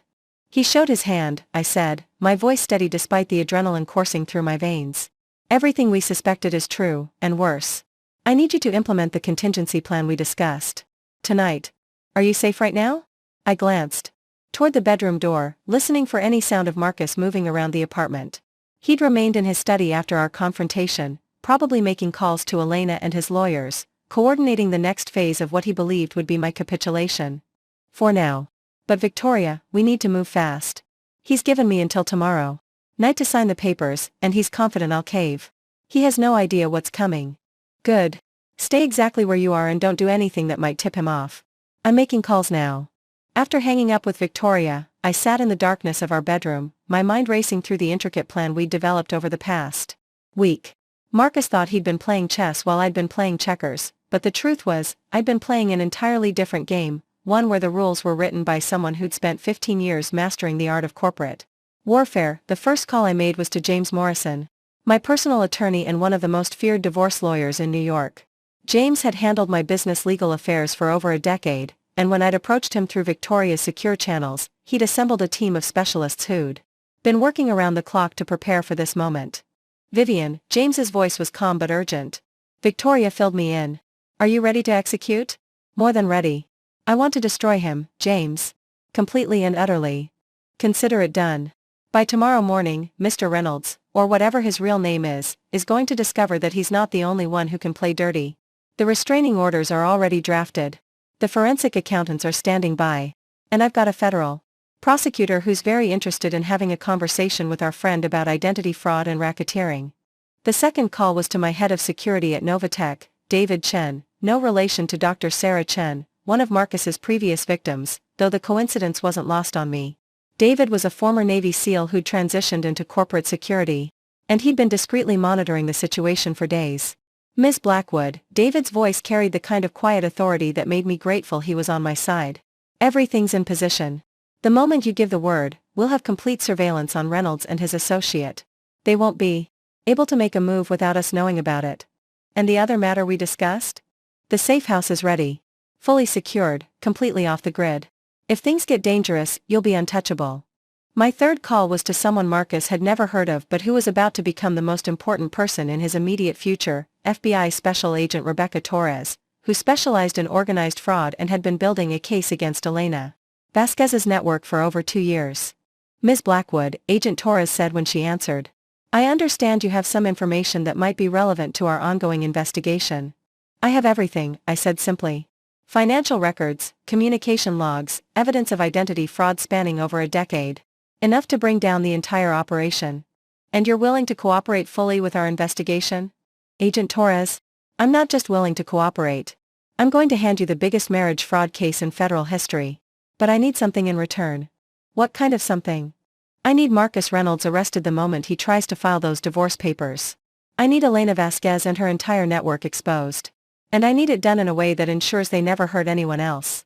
"He showed his hand," I said, my voice steady despite the adrenaline coursing through my veins. "Everything we suspected is true, and worse. I need you to implement the contingency plan we discussed. Tonight. Are you safe right now?" I glanced toward the bedroom door, listening for any sound of Marcus moving around the apartment. He'd remained in his study after our confrontation, probably making calls to Elena and his lawyers, coordinating the next phase of what he believed would be my capitulation. For now. "But Victoria, we need to move fast." He's given me until tomorrow night to sign the papers, and he's confident I'll cave. He has no idea what's coming. Good. Stay exactly where you are and don't do anything that might tip him off. I'm making calls now. After hanging up with Victoria, I sat in the darkness of our bedroom, my mind racing through the intricate plan we'd developed over the past week. Marcus thought he'd been playing chess while I'd been playing checkers, but the truth was, I'd been playing an entirely different game, one where the rules were written by someone who'd spent 15 years mastering the art of corporate warfare. The first call I made was to James Morrison, my personal attorney and one of the most feared divorce lawyers in New York. James had handled my business legal affairs for over a decade, and when I'd approached him through Victoria's secure channels, he'd assembled a team of specialists who'd been working around the clock to prepare for this moment. Vivienne, James's voice was calm but urgent. Victoria filled me in. Are you ready to execute? More than ready. I want to destroy him, James. Completely and utterly. Consider it done. By tomorrow morning, Mr. Reynolds, or whatever his real name is going to discover that he's not the only one who can play dirty. The restraining orders are already drafted. The forensic accountants are standing by. And I've got a federal prosecutor who's very interested in having a conversation with our friend about identity fraud and racketeering. The second call was to my head of security at Novatech, David Chen, no relation to Dr. Sarah Chen, one of Marcus's previous victims, though the coincidence wasn't lost on me. David was a former Navy SEAL who'd transitioned into corporate security, and he'd been discreetly monitoring the situation for days. Ms. Blackwood, David's voice carried the kind of quiet authority that made me grateful he was on my side. Everything's in position. The moment you give the word, we'll have complete surveillance on Reynolds and his associate. They won't be able to make a move without us knowing about it. And the other matter we discussed? The safe house is ready. Fully secured, completely off the grid. If things get dangerous, you'll be untouchable. My third call was to someone Marcus had never heard of but who was about to become the most important person in his immediate future, FBI Special Agent Rebecca Torres, who specialized in organized fraud and had been building a case against Elena Vasquez's network for over 2 years. Ms. Blackwood, Agent Torres said when she answered. I understand you have some information that might be relevant to our ongoing investigation. I have everything, I said simply. Financial records, communication logs, evidence of identity fraud spanning over a decade. Enough to bring down the entire operation. And you're willing to cooperate fully with our investigation? Agent Torres? I'm not just willing to cooperate. I'm going to hand you the biggest marriage fraud case in federal history. But I need something in return. What kind of something? I need Marcus Reynolds arrested the moment he tries to file those divorce papers. I need Elena Vasquez and her entire network exposed. And I need it done in a way that ensures they never hurt anyone else.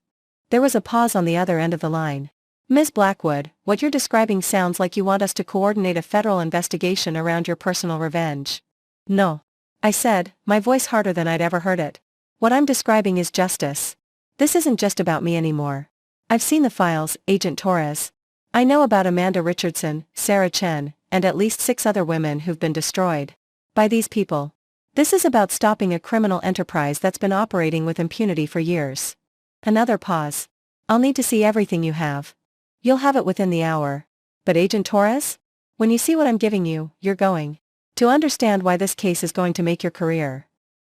There was a pause on the other end of the line. Ms. Blackwood, what you're describing sounds like you want us to coordinate a federal investigation around your personal revenge. No. I said, my voice harder than I'd ever heard it. What I'm describing is justice. This isn't just about me anymore. I've seen the files, Agent Torres. I know about Amanda Richardson, Sarah Chen, and at least 6 other women who've been destroyed by these people. This is about stopping a criminal enterprise that's been operating with impunity for years. Another pause. I'll need to see everything you have. You'll have it within the hour. But Agent Torres? When you see what I'm giving you, you're going to understand why this case is going to make your career.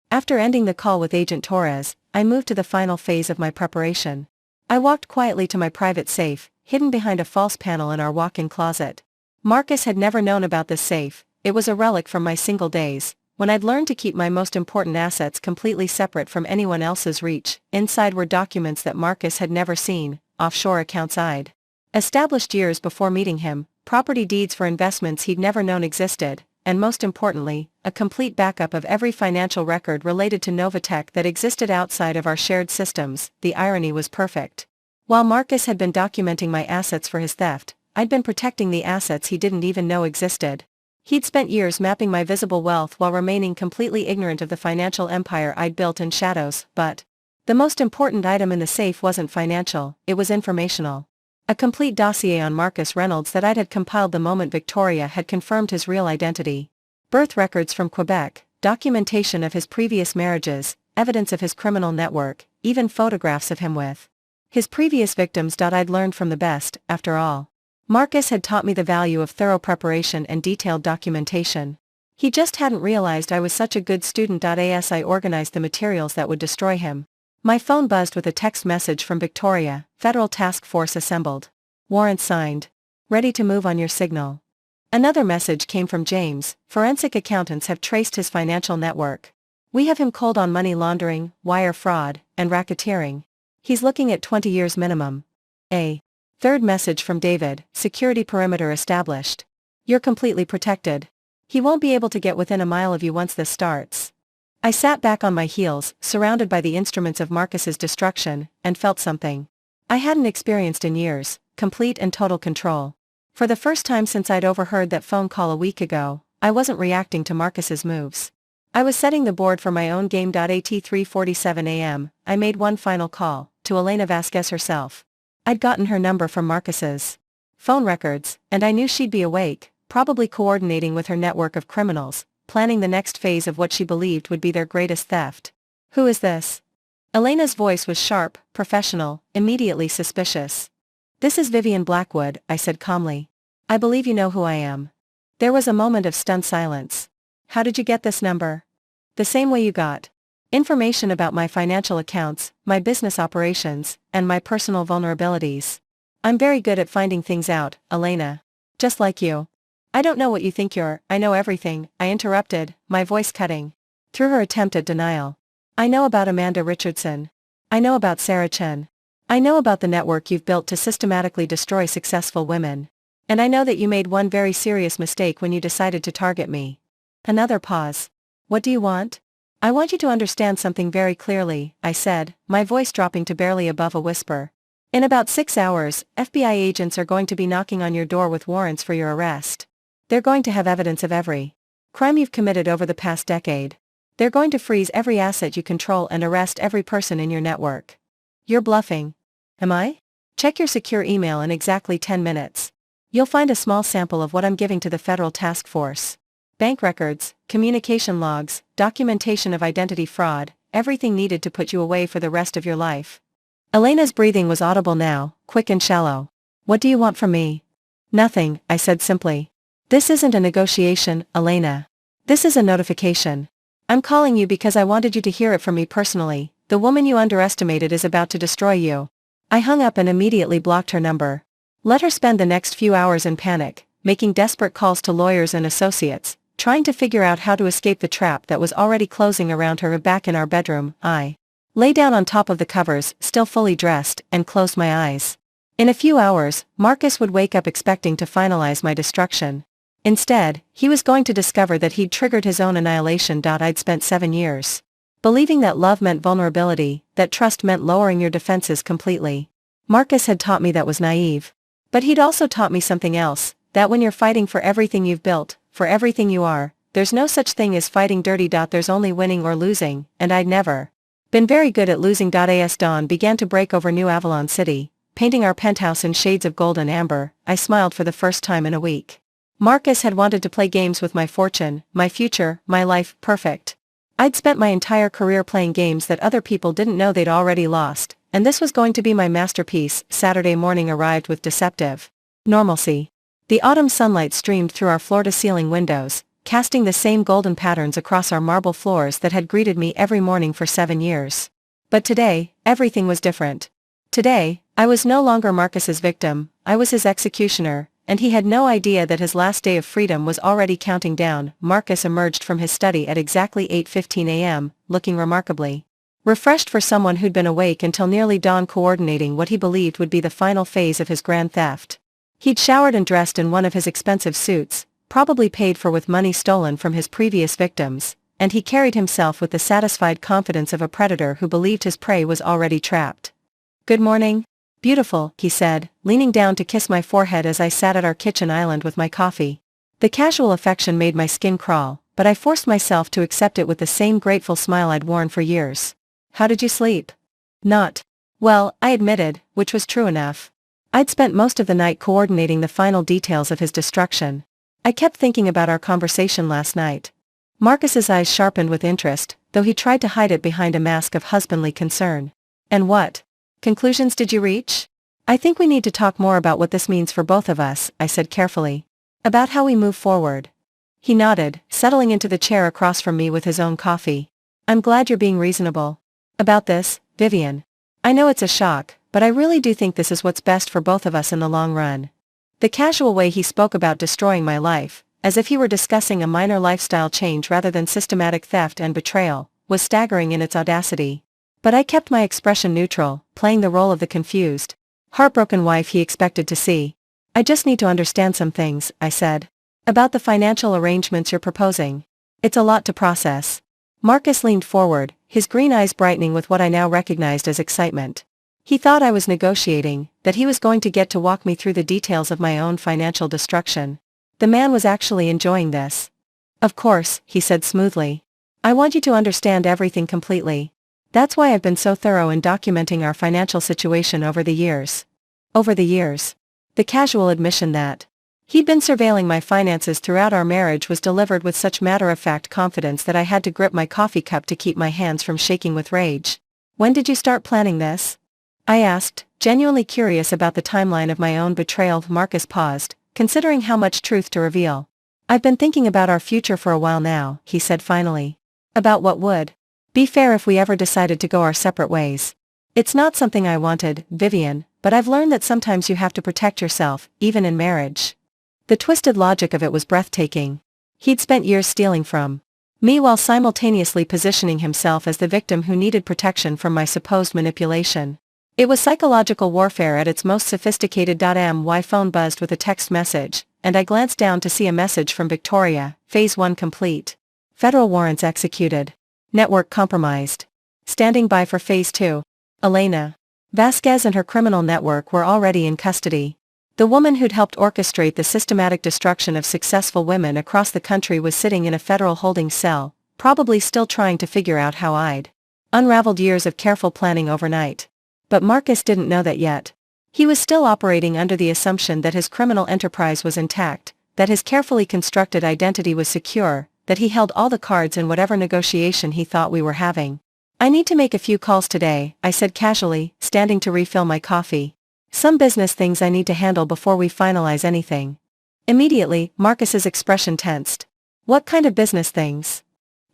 After ending the call with Agent Torres, I moved to the final phase of my preparation. I walked quietly to my private safe, hidden behind a false panel in our walk-in closet. Marcus had never known about this safe. It was a relic from my single days, when I'd learned to keep my most important assets completely separate from anyone else's reach. Inside were documents that Marcus had never seen, offshore accounts I'd established years before meeting him, property deeds for investments he'd never known existed, and most importantly, a complete backup of every financial record related to Novatech that existed outside of our shared systems. The irony was perfect. While Marcus had been documenting my assets for his theft, I'd been protecting the assets he didn't even know existed. He'd spent years mapping my visible wealth while remaining completely ignorant of the financial empire I'd built in shadows. But the most important item in the safe wasn't financial, it was informational. A complete dossier on Marcus Reynolds that I'd had compiled the moment Victoria had confirmed his real identity. Birth records from Quebec, documentation of his previous marriages, evidence of his criminal network, even photographs of him with his previous victims. I'd learned from the best, after all. Marcus had taught me the value of thorough preparation and detailed documentation. He just hadn't realized I was such a good student. As I organized the materials that would destroy him, my phone buzzed with a text message from Victoria. Federal task force assembled. Warrant signed. Ready to move on your signal. Another message came from James. Forensic accountants have traced his financial network. We have him cold on money laundering, wire fraud, and racketeering. He's looking at 20 years minimum. A third message from David. Security perimeter established. You're completely protected. He won't be able to get within a mile of you once this starts. I sat back on my heels, surrounded by the instruments of Marcus's destruction, and felt something I hadn't experienced in years: complete and total control. For the first time since I'd overheard that phone call a week ago, I wasn't reacting to Marcus's moves. I was setting the board for my own game. At 3:47 a.m., I made one final call, to Elena Vasquez herself. I'd gotten her number from Marcus's phone records, and I knew she'd be awake, probably coordinating with her network of criminals, planning the next phase of what she believed would be their greatest theft. Who is this? Elena's voice was sharp, professional, immediately suspicious. This is Vivienne Blackwood, I said calmly. I believe you know who I am. There was a moment of stunned silence. How did you get this number? The same way you got information about my financial accounts, my business operations, and my personal vulnerabilities. I'm very good at finding things out, Elena. Just like you. I don't know what you think I know everything, I interrupted, my voice cutting through her attempt at denial. I know about Amanda Richardson. I know about Sarah Chen. I know about the network you've built to systematically destroy successful women. And I know that you made one very serious mistake when you decided to target me. Another pause. What do you want? I want you to understand something very clearly, I said, my voice dropping to barely above a whisper. In about 6 hours, FBI agents are going to be knocking on your door with warrants for your arrest. They're going to have evidence of every crime you've committed over the past decade. They're going to freeze every asset you control and arrest every person in your network. You're bluffing. Am I? Check your secure email in exactly 10 minutes. You'll find a small sample of what I'm giving to the federal task force. Bank records, communication logs, documentation of identity fraud, everything needed to put you away for the rest of your life. Elena's breathing was audible now, quick and shallow. What do you want from me? Nothing, I said simply. This isn't a negotiation, Elena. This is a notification. I'm calling you because I wanted you to hear it from me personally. The woman you underestimated is about to destroy you. I hung up and immediately blocked her number. Let her spend the next few hours in panic, making desperate calls to lawyers and associates, trying to figure out how to escape the trap that was already closing around her. Back in our bedroom, I lay down on top of the covers, still fully dressed, and closed my eyes. In a few hours, Marcus would wake up expecting to finalize my destruction. Instead, he was going to discover that he'd triggered his own annihilation. I'd spent 7 years believing that love meant vulnerability, that trust meant lowering your defenses completely. Marcus had taught me that was naive. But he'd also taught me something else, that when you're fighting for everything you've built, for everything you are, there's no such thing as fighting dirty. There's only winning or losing, and I'd never been very good at losing. As dawn began to break over New Avalon City, painting our penthouse in shades of gold and amber, I smiled for the first time in a week. Marcus had wanted to play games with my fortune, my future, my life. Perfect. I'd spent my entire career playing games that other people didn't know they'd already lost, and this was going to be my masterpiece. Saturday morning arrived with deceptive normalcy. The autumn sunlight streamed through our floor-to-ceiling windows, casting the same golden patterns across our marble floors that had greeted me every morning for 7 years. But today, everything was different. Today, I was no longer Marcus's victim, I was his executioner, and he had no idea that his last day of freedom was already counting down. Marcus emerged from his study at exactly 8:15 a.m., looking remarkably refreshed for someone who'd been awake until nearly dawn, coordinating what he believed would be the final phase of his grand theft. He'd showered and dressed in one of his expensive suits, probably paid for with money stolen from his previous victims, and he carried himself with the satisfied confidence of a predator who believed his prey was already trapped. "Good morning, beautiful," he said, leaning down to kiss my forehead as I sat at our kitchen island with my coffee. The casual affection made my skin crawl, but I forced myself to accept it with the same grateful smile I'd worn for years. "How did you sleep?" "Not well," I admitted, which was true enough. I'd spent most of the night coordinating the final details of his destruction. I kept thinking about our conversation last night. Marcus's eyes sharpened with interest, though he tried to hide it behind a mask of husbandly concern. "And what conclusions did you reach?" "I think we need to talk more about what this means for both of us," I said carefully. "About how we move forward." He nodded, settling into the chair across from me with his own coffee. "I'm glad you're being reasonable about this, Vivienne. I know it's a shock, but I really do think this is what's best for both of us in the long run." The casual way he spoke about destroying my life, as if he were discussing a minor lifestyle change rather than systematic theft and betrayal, was staggering in its audacity. But I kept my expression neutral, playing the role of the confused, heartbroken wife he expected to see. I just need to understand some things, I said. About the financial arrangements you're proposing. It's a lot to process. Marcus leaned forward, his green eyes brightening with what I now recognized as excitement. He thought I was negotiating, that he was going to get to walk me through the details of my own financial destruction. The man was actually enjoying this. Of course, he said smoothly. I want you to understand everything completely. That's why I've been so thorough in documenting our financial situation over the years. Over the years. The casual admission that he'd been surveilling my finances throughout our marriage was delivered with such matter-of-fact confidence that I had to grip my coffee cup to keep my hands from shaking with rage. When did you start planning this? I asked, genuinely curious about the timeline of my own betrayal. Marcus paused, considering how much truth to reveal. I've been thinking about our future for a while now, he said finally. About what would be fair if we ever decided to go our separate ways. It's not something I wanted, Vivienne, but I've learned that sometimes you have to protect yourself, even in marriage. The twisted logic of it was breathtaking. He'd spent years stealing from me while simultaneously positioning himself as the victim who needed protection from my supposed manipulation. It was psychological warfare at its most sophisticated. My phone buzzed with a text message, and I glanced down to see a message from Victoria, Phase 1 complete. Federal warrants executed. Network compromised. Standing by for Phase 2. Elena Vasquez and her criminal network were already in custody. The woman who'd helped orchestrate the systematic destruction of successful women across the country was sitting in a federal holding cell, probably still trying to figure out how I'd unraveled years of careful planning overnight. But Marcus didn't know that yet. He was still operating under the assumption that his criminal enterprise was intact, that his carefully constructed identity was secure, that he held all the cards in whatever negotiation he thought we were having. I need to make a few calls today, I said casually, standing to refill my coffee. Some business things I need to handle before we finalize anything. Immediately, Marcus's expression tensed. What kind of business things?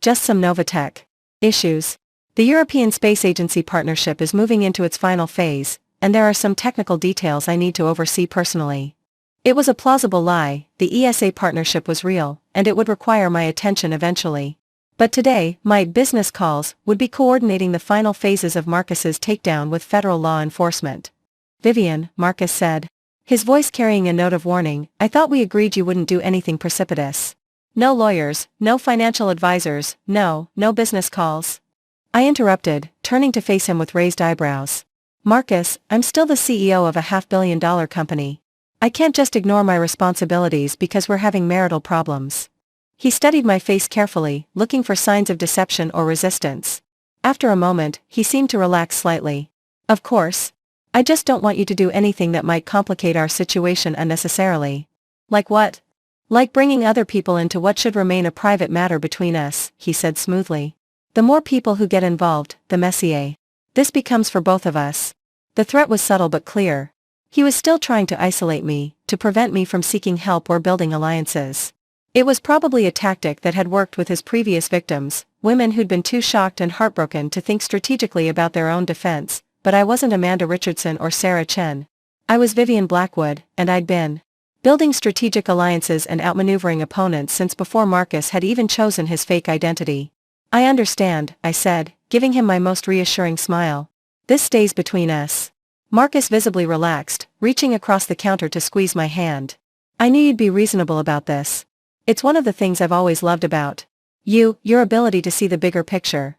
Just some Novatech issues. The European Space Agency partnership is moving into its final phase, and there are some technical details I need to oversee personally. It was a plausible lie, the ESA partnership was real, and it would require my attention eventually. But today, my business calls would be coordinating the final phases of Marcus's takedown with federal law enforcement. Vivienne, Marcus said, his voice carrying a note of warning, I thought we agreed you wouldn't do anything precipitous. No lawyers, no financial advisors, no business calls. I interrupted, turning to face him with raised eyebrows. Marcus, I'm still the CEO of a $500 million company. I can't just ignore my responsibilities because we're having marital problems. He studied my face carefully, looking for signs of deception or resistance. After a moment, he seemed to relax slightly. Of course. I just don't want you to do anything that might complicate our situation unnecessarily. Like what? Like bringing other people into what should remain a private matter between us, he said smoothly. The more people who get involved, the messier this becomes for both of us. The threat was subtle but clear. He was still trying to isolate me, to prevent me from seeking help or building alliances. It was probably a tactic that had worked with his previous victims, women who'd been too shocked and heartbroken to think strategically about their own defense, but I wasn't Amanda Richardson or Sarah Chen. I was Vivienne Blackwood, and I'd been building strategic alliances and outmaneuvering opponents since before Marcus had even chosen his fake identity. I understand, I said, giving him my most reassuring smile. This stays between us. Marcus visibly relaxed, reaching across the counter to squeeze my hand. I knew you'd be reasonable about this. It's one of the things I've always loved about you, your ability to see the bigger picture.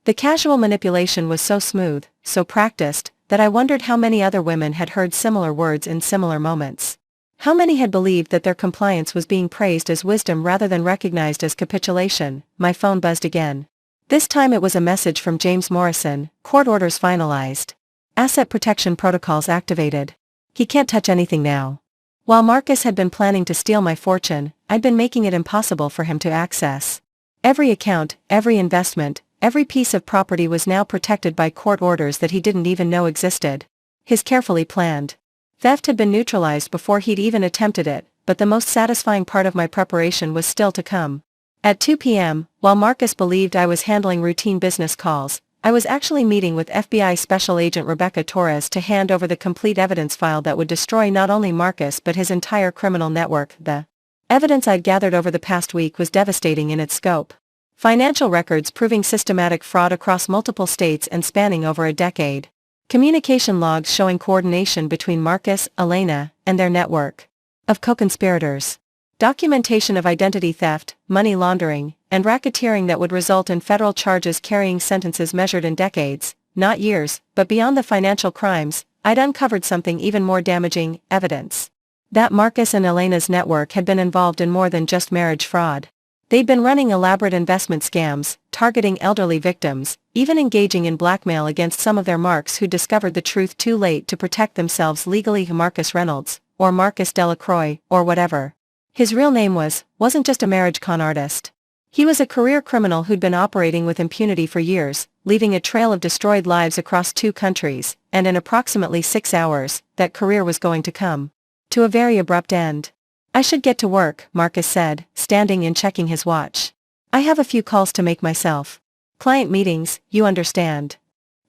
The casual manipulation was so smooth, so practiced, that I wondered how many other women had heard similar words in similar moments. How many had believed that their compliance was being praised as wisdom rather than recognized as capitulation. My phone buzzed again. This time it was a message from James Morrison, court orders finalized. Asset protection protocols activated. He can't touch anything now. While Marcus had been planning to steal my fortune, I'd been making it impossible for him to access. Every account, every investment, every piece of property was now protected by court orders that he didn't even know existed. His carefully planned theft had been neutralized before he'd even attempted it, but the most satisfying part of my preparation was still to come. At 2 p.m., while Marcus believed I was handling routine business calls, I was actually meeting with FBI Special Agent Rebecca Torres to hand over the complete evidence file that would destroy not only Marcus but his entire criminal network. The evidence I'd gathered over the past week was devastating in its scope. Financial records proving systematic fraud across multiple states and spanning over a decade. Communication logs showing coordination between Marcus, Elena, and their network of co-conspirators. Documentation of identity theft, money laundering, and racketeering that would result in federal charges carrying sentences measured in decades, not years, but beyond the financial crimes. I'd uncovered something even more damaging: evidence that Marcus and Elena's network had been involved in more than just marriage fraud. They'd been running elaborate investment scams, targeting elderly victims, even engaging in blackmail against some of their marks who discovered the truth too late to protect themselves legally. Marcus Reynolds, or Marcus Delacroix, or whatever his real name wasn't just a marriage con artist. He was a career criminal who'd been operating with impunity for years, leaving a trail of destroyed lives across 2 countries, and in approximately 6 hours, that career was going to come to a very abrupt end. "I should get to work," Marcus said, standing and checking his watch. "I have a few calls to make myself. Client meetings, you understand."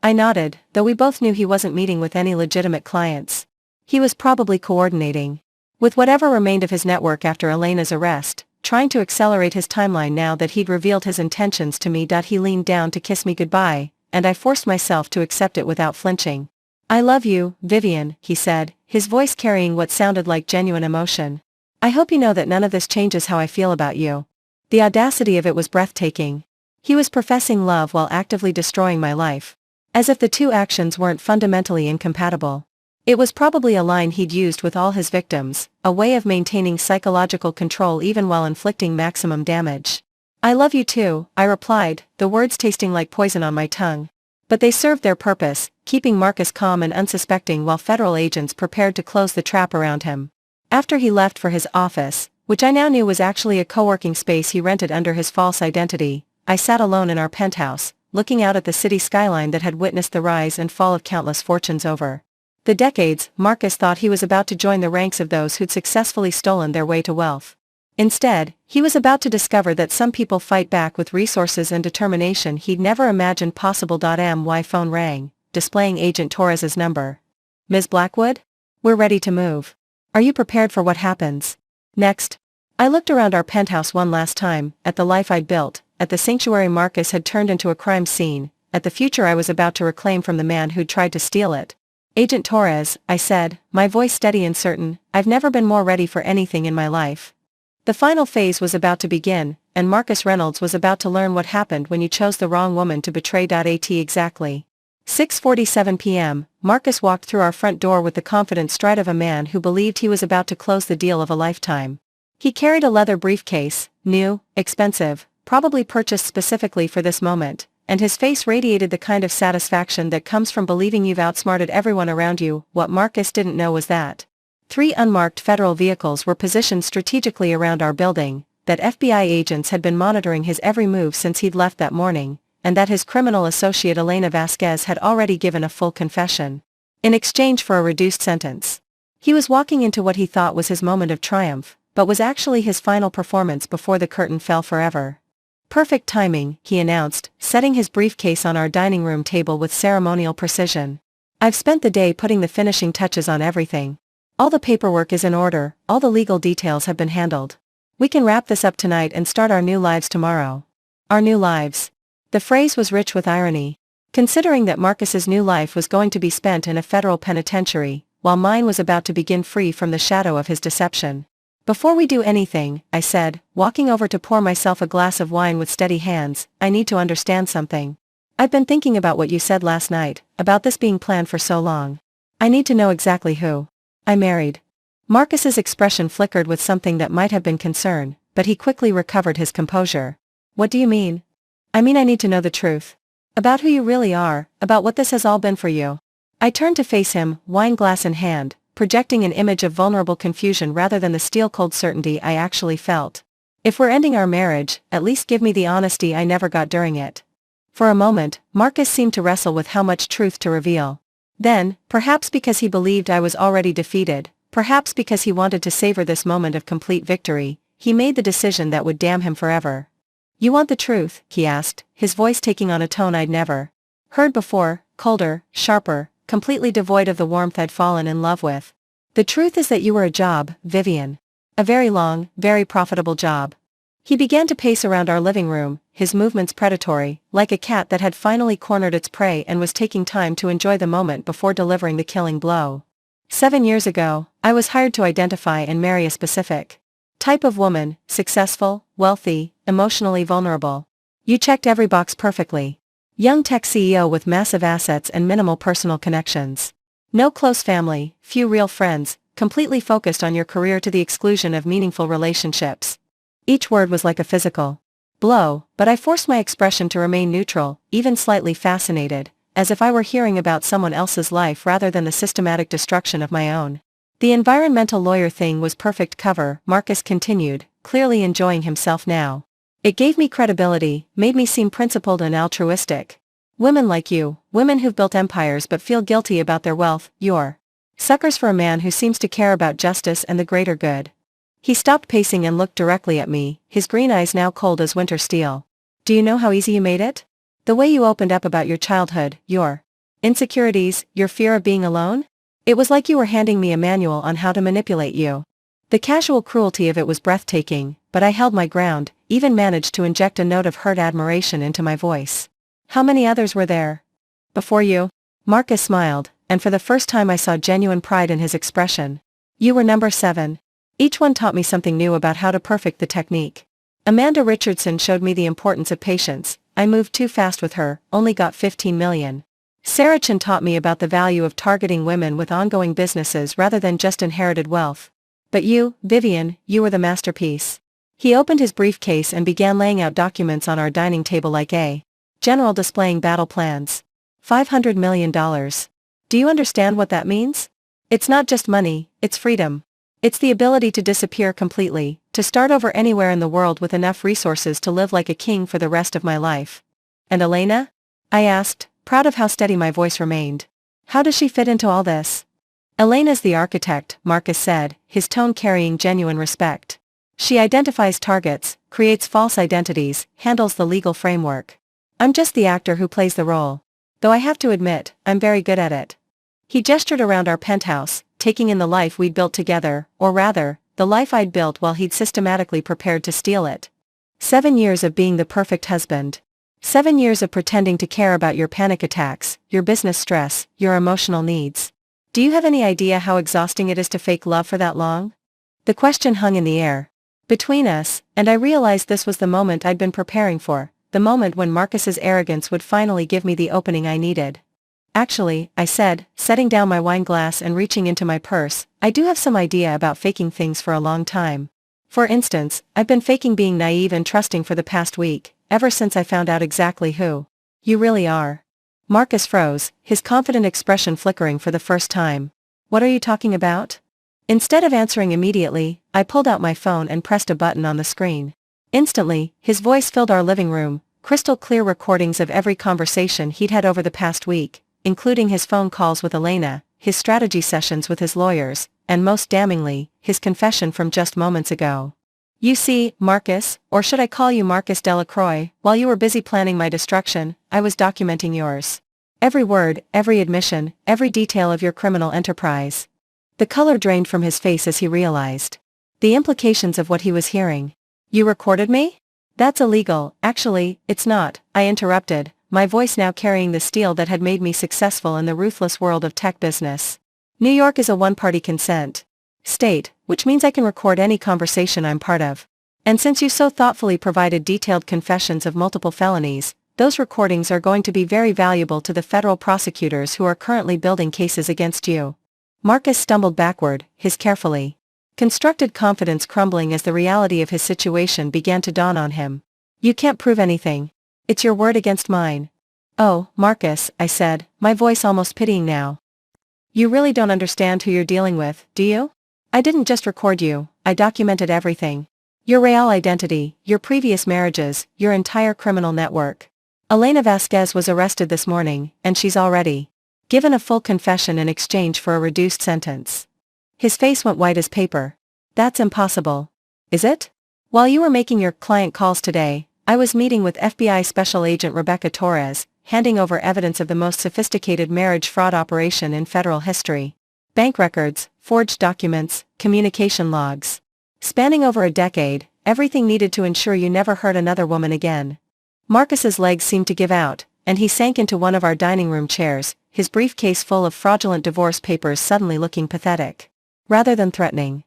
I nodded, though we both knew he wasn't meeting with any legitimate clients. He was probably coordinating with whatever remained of his network after Elena's arrest, trying to accelerate his timeline now that he'd revealed his intentions to me. He leaned down to kiss me goodbye, and I forced myself to accept it without flinching. "I love you, Vivienne," he said, his voice carrying what sounded like genuine emotion. "I hope you know that none of this changes how I feel about you." The audacity of it was breathtaking. He was professing love while actively destroying my life. As if the two actions weren't fundamentally incompatible. It was probably a line he'd used with all his victims, a way of maintaining psychological control even while inflicting maximum damage. "I love you too," I replied, the words tasting like poison on my tongue. But they served their purpose, keeping Marcus calm and unsuspecting while federal agents prepared to close the trap around him. After he left for his office, which I now knew was actually a co-working space he rented under his false identity, I sat alone in our penthouse, looking out at the city skyline that had witnessed the rise and fall of countless fortunes over the decades. Marcus thought he was about to join the ranks of those who'd successfully stolen their way to wealth. Instead, he was about to discover that some people fight back with resources and determination he'd never imagined possible. My phone rang, displaying Agent Torres's number. "Ms. Blackwood? We're ready to move. Are you prepared for what happens next?" I looked around our penthouse one last time, at the life I'd built, at the sanctuary Marcus had turned into a crime scene, at the future I was about to reclaim from the man who'd tried to steal it. "Agent Torres," I said, my voice steady and certain, "I've never been more ready for anything in my life." The final phase was about to begin, and Marcus Reynolds was about to learn what happened when you chose the wrong woman to betray. Exactly 6:47 p.m., Marcus walked through our front door with the confident stride of a man who believed he was about to close the deal of a lifetime. He carried a leather briefcase, new, expensive, probably purchased specifically for this moment, and his face radiated the kind of satisfaction that comes from believing you've outsmarted everyone around you. What Marcus didn't know was that 3 unmarked federal vehicles were positioned strategically around our building, that FBI agents had been monitoring his every move since he'd left that morning, and that his criminal associate Elena Vasquez had already given a full confession in exchange for a reduced sentence. He was walking into what he thought was his moment of triumph, but was actually his final performance before the curtain fell forever. "Perfect timing," he announced, setting his briefcase on our dining room table with ceremonial precision. "I've spent the day putting the finishing touches on everything. All the paperwork is in order, all the legal details have been handled. We can wrap this up tonight and start our new lives tomorrow." Our new lives. The phrase was rich with irony, considering that Marcus's new life was going to be spent in a federal penitentiary, while mine was about to begin free from the shadow of his deception. "Before we do anything," I said, walking over to pour myself a glass of wine with steady hands, "I need to understand something. I've been thinking about what you said last night, about this being planned for so long. I need to know exactly who I married." Marcus's expression flickered with something that might have been concern, but he quickly recovered his composure. "What do you mean?" "I mean I need to know the truth. About who you really are, about what this has all been for you." I turned to face him, wine glass in hand, projecting an image of vulnerable confusion rather than the steel-cold certainty I actually felt. "If we're ending our marriage, at least give me the honesty I never got during it." For a moment, Marcus seemed to wrestle with how much truth to reveal. Then, perhaps because he believed I was already defeated, perhaps because he wanted to savor this moment of complete victory, he made the decision that would damn him forever. "You want the truth?" he asked, his voice taking on a tone I'd never Heard before, colder, sharper, completely devoid of the warmth I'd fallen in love with. The truth is that you were a job, Vivienne. A very long, very profitable job. He began to pace around our living room, his movements predatory, like a cat that had finally cornered its prey and was taking time to enjoy the moment before delivering the killing blow. 7 years ago, I was hired to identify and marry a specific type of woman, successful, wealthy, emotionally vulnerable. You checked every box perfectly. Young tech CEO with massive assets and minimal personal connections. No close family, few real friends, completely focused on your career to the exclusion of meaningful relationships. Each word was like a physical blow, but I forced my expression to remain neutral, even slightly fascinated, as if I were hearing about someone else's life rather than the systematic destruction of my own. The environmental lawyer thing was perfect cover, Marcus continued, clearly enjoying himself now. It gave me credibility, made me seem principled and altruistic. Women like you, women who've built empires but feel guilty about their wealth, you're suckers for a man who seems to care about justice and the greater good. He stopped pacing and looked directly at me, his green eyes now cold as winter steel. Do you know how easy you made it? The way you opened up about your childhood, your insecurities, your fear of being alone? It was like you were handing me a manual on how to manipulate you. The casual cruelty of it was breathtaking, but I held my ground, even managed to inject a note of hurt admiration into my voice. How many others were there? Before you? Marcus smiled, and for the first time I saw genuine pride in his expression. You were number 7. Each one taught me something new about how to perfect the technique. Amanda Richardson showed me the importance of patience. I moved too fast with her, only got 15 million. Sarah Chan taught me about the value of targeting women with ongoing businesses rather than just inherited wealth. But you, Vivienne, you were the masterpiece. He opened his briefcase and began laying out documents on our dining table like a general displaying battle plans. $500 million. Do you understand what that means? It's not just money, it's freedom. It's the ability to disappear completely, to start over anywhere in the world with enough resources to live like a king for the rest of my life. And Elena? I asked, proud of how steady my voice remained. How does she fit into all this? Elena's the architect, Marcus said, his tone carrying genuine respect. She identifies targets, creates false identities, handles the legal framework. I'm just the actor who plays the role. Though I have to admit, I'm very good at it. He gestured around our penthouse, taking in the life we'd built together, or rather, the life I'd built while he'd systematically prepared to steal it. 7 years of being the perfect husband. 7 years of pretending to care about your panic attacks, your business stress, your emotional needs. Do you have any idea how exhausting it is to fake love for that long? The question hung in the air between us, and I realized this was the moment I'd been preparing for, the moment when Marcus's arrogance would finally give me the opening I needed. Actually, I said, setting down my wine glass and reaching into my purse, I do have some idea about faking things for a long time. For instance, I've been faking being naive and trusting for the past week, ever since I found out exactly who you really are. Marcus froze, his confident expression flickering for the first time. What are you talking about? Instead of answering immediately, I pulled out my phone and pressed a button on the screen. Instantly, his voice filled our living room, crystal clear recordings of every conversation he'd had over the past week, including his phone calls with Elena, his strategy sessions with his lawyers, and most damningly, his confession from just moments ago. You see, Marcus, or should I call you Marcus Delacroix, while you were busy planning my destruction, I was documenting yours. Every word, every admission, every detail of your criminal enterprise. The color drained from his face as he realized the implications of what he was hearing. You recorded me? That's illegal. Actually, it's not, I interrupted, my voice now carrying the steel that had made me successful in the ruthless world of tech business. New York is a one-party consent state, which means I can record any conversation I'm part of. And since you so thoughtfully provided detailed confessions of multiple felonies, those recordings are going to be very valuable to the federal prosecutors who are currently building cases against you. Marcus stumbled backward, his carefully constructed confidence crumbling as the reality of his situation began to dawn on him. You can't prove anything. It's your word against mine. Oh, Marcus, I said, my voice almost pitying now. You really don't understand who you're dealing with, do you? I didn't just record you, I documented everything. Your real identity, your previous marriages, your entire criminal network. Elena Vasquez was arrested this morning, and she's already given a full confession in exchange for a reduced sentence. His face went white as paper. That's impossible. Is it? While you were making your client calls today, I was meeting with FBI Special Agent Rebecca Torres, handing over evidence of the most sophisticated marriage fraud operation in federal history. Bank records, forged documents, communication logs. Spanning over a decade, everything needed to ensure you never hurt another woman again. Marcus's legs seemed to give out, and he sank into one of our dining room chairs, his briefcase full of fraudulent divorce papers suddenly looking pathetic, rather than threatening.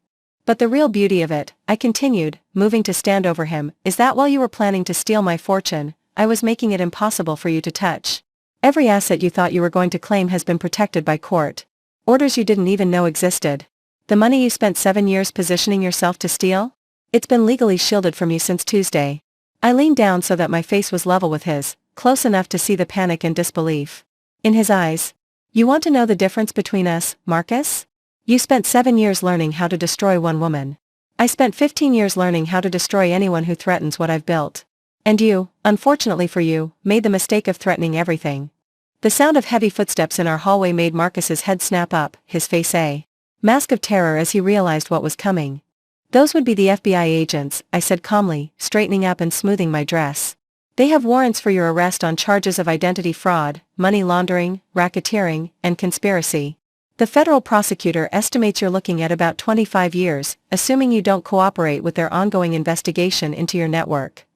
But the real beauty of it, I continued, moving to stand over him, is that while you were planning to steal my fortune, I was making it impossible for you to touch. Every asset you thought you were going to claim has been protected by court. Orders you didn't even know existed. The money you spent 7 years positioning yourself to steal? It's been legally shielded from you since Tuesday. I leaned down so that my face was level with his, close enough to see the panic and disbelief in his eyes. You want to know the difference between us, Marcus? You spent 7 years learning how to destroy one woman. I spent 15 years learning how to destroy anyone who threatens what I've built. And you, unfortunately for you, made the mistake of threatening everything. The sound of heavy footsteps in our hallway made Marcus's head snap up, his face a mask of terror as he realized what was coming. Those would be the FBI agents, I said calmly, straightening up and smoothing my dress. They have warrants for your arrest on charges of identity fraud, money laundering, racketeering, and conspiracy. The federal prosecutor estimates you're looking at about 25 years, assuming you don't cooperate with their ongoing investigation into your network.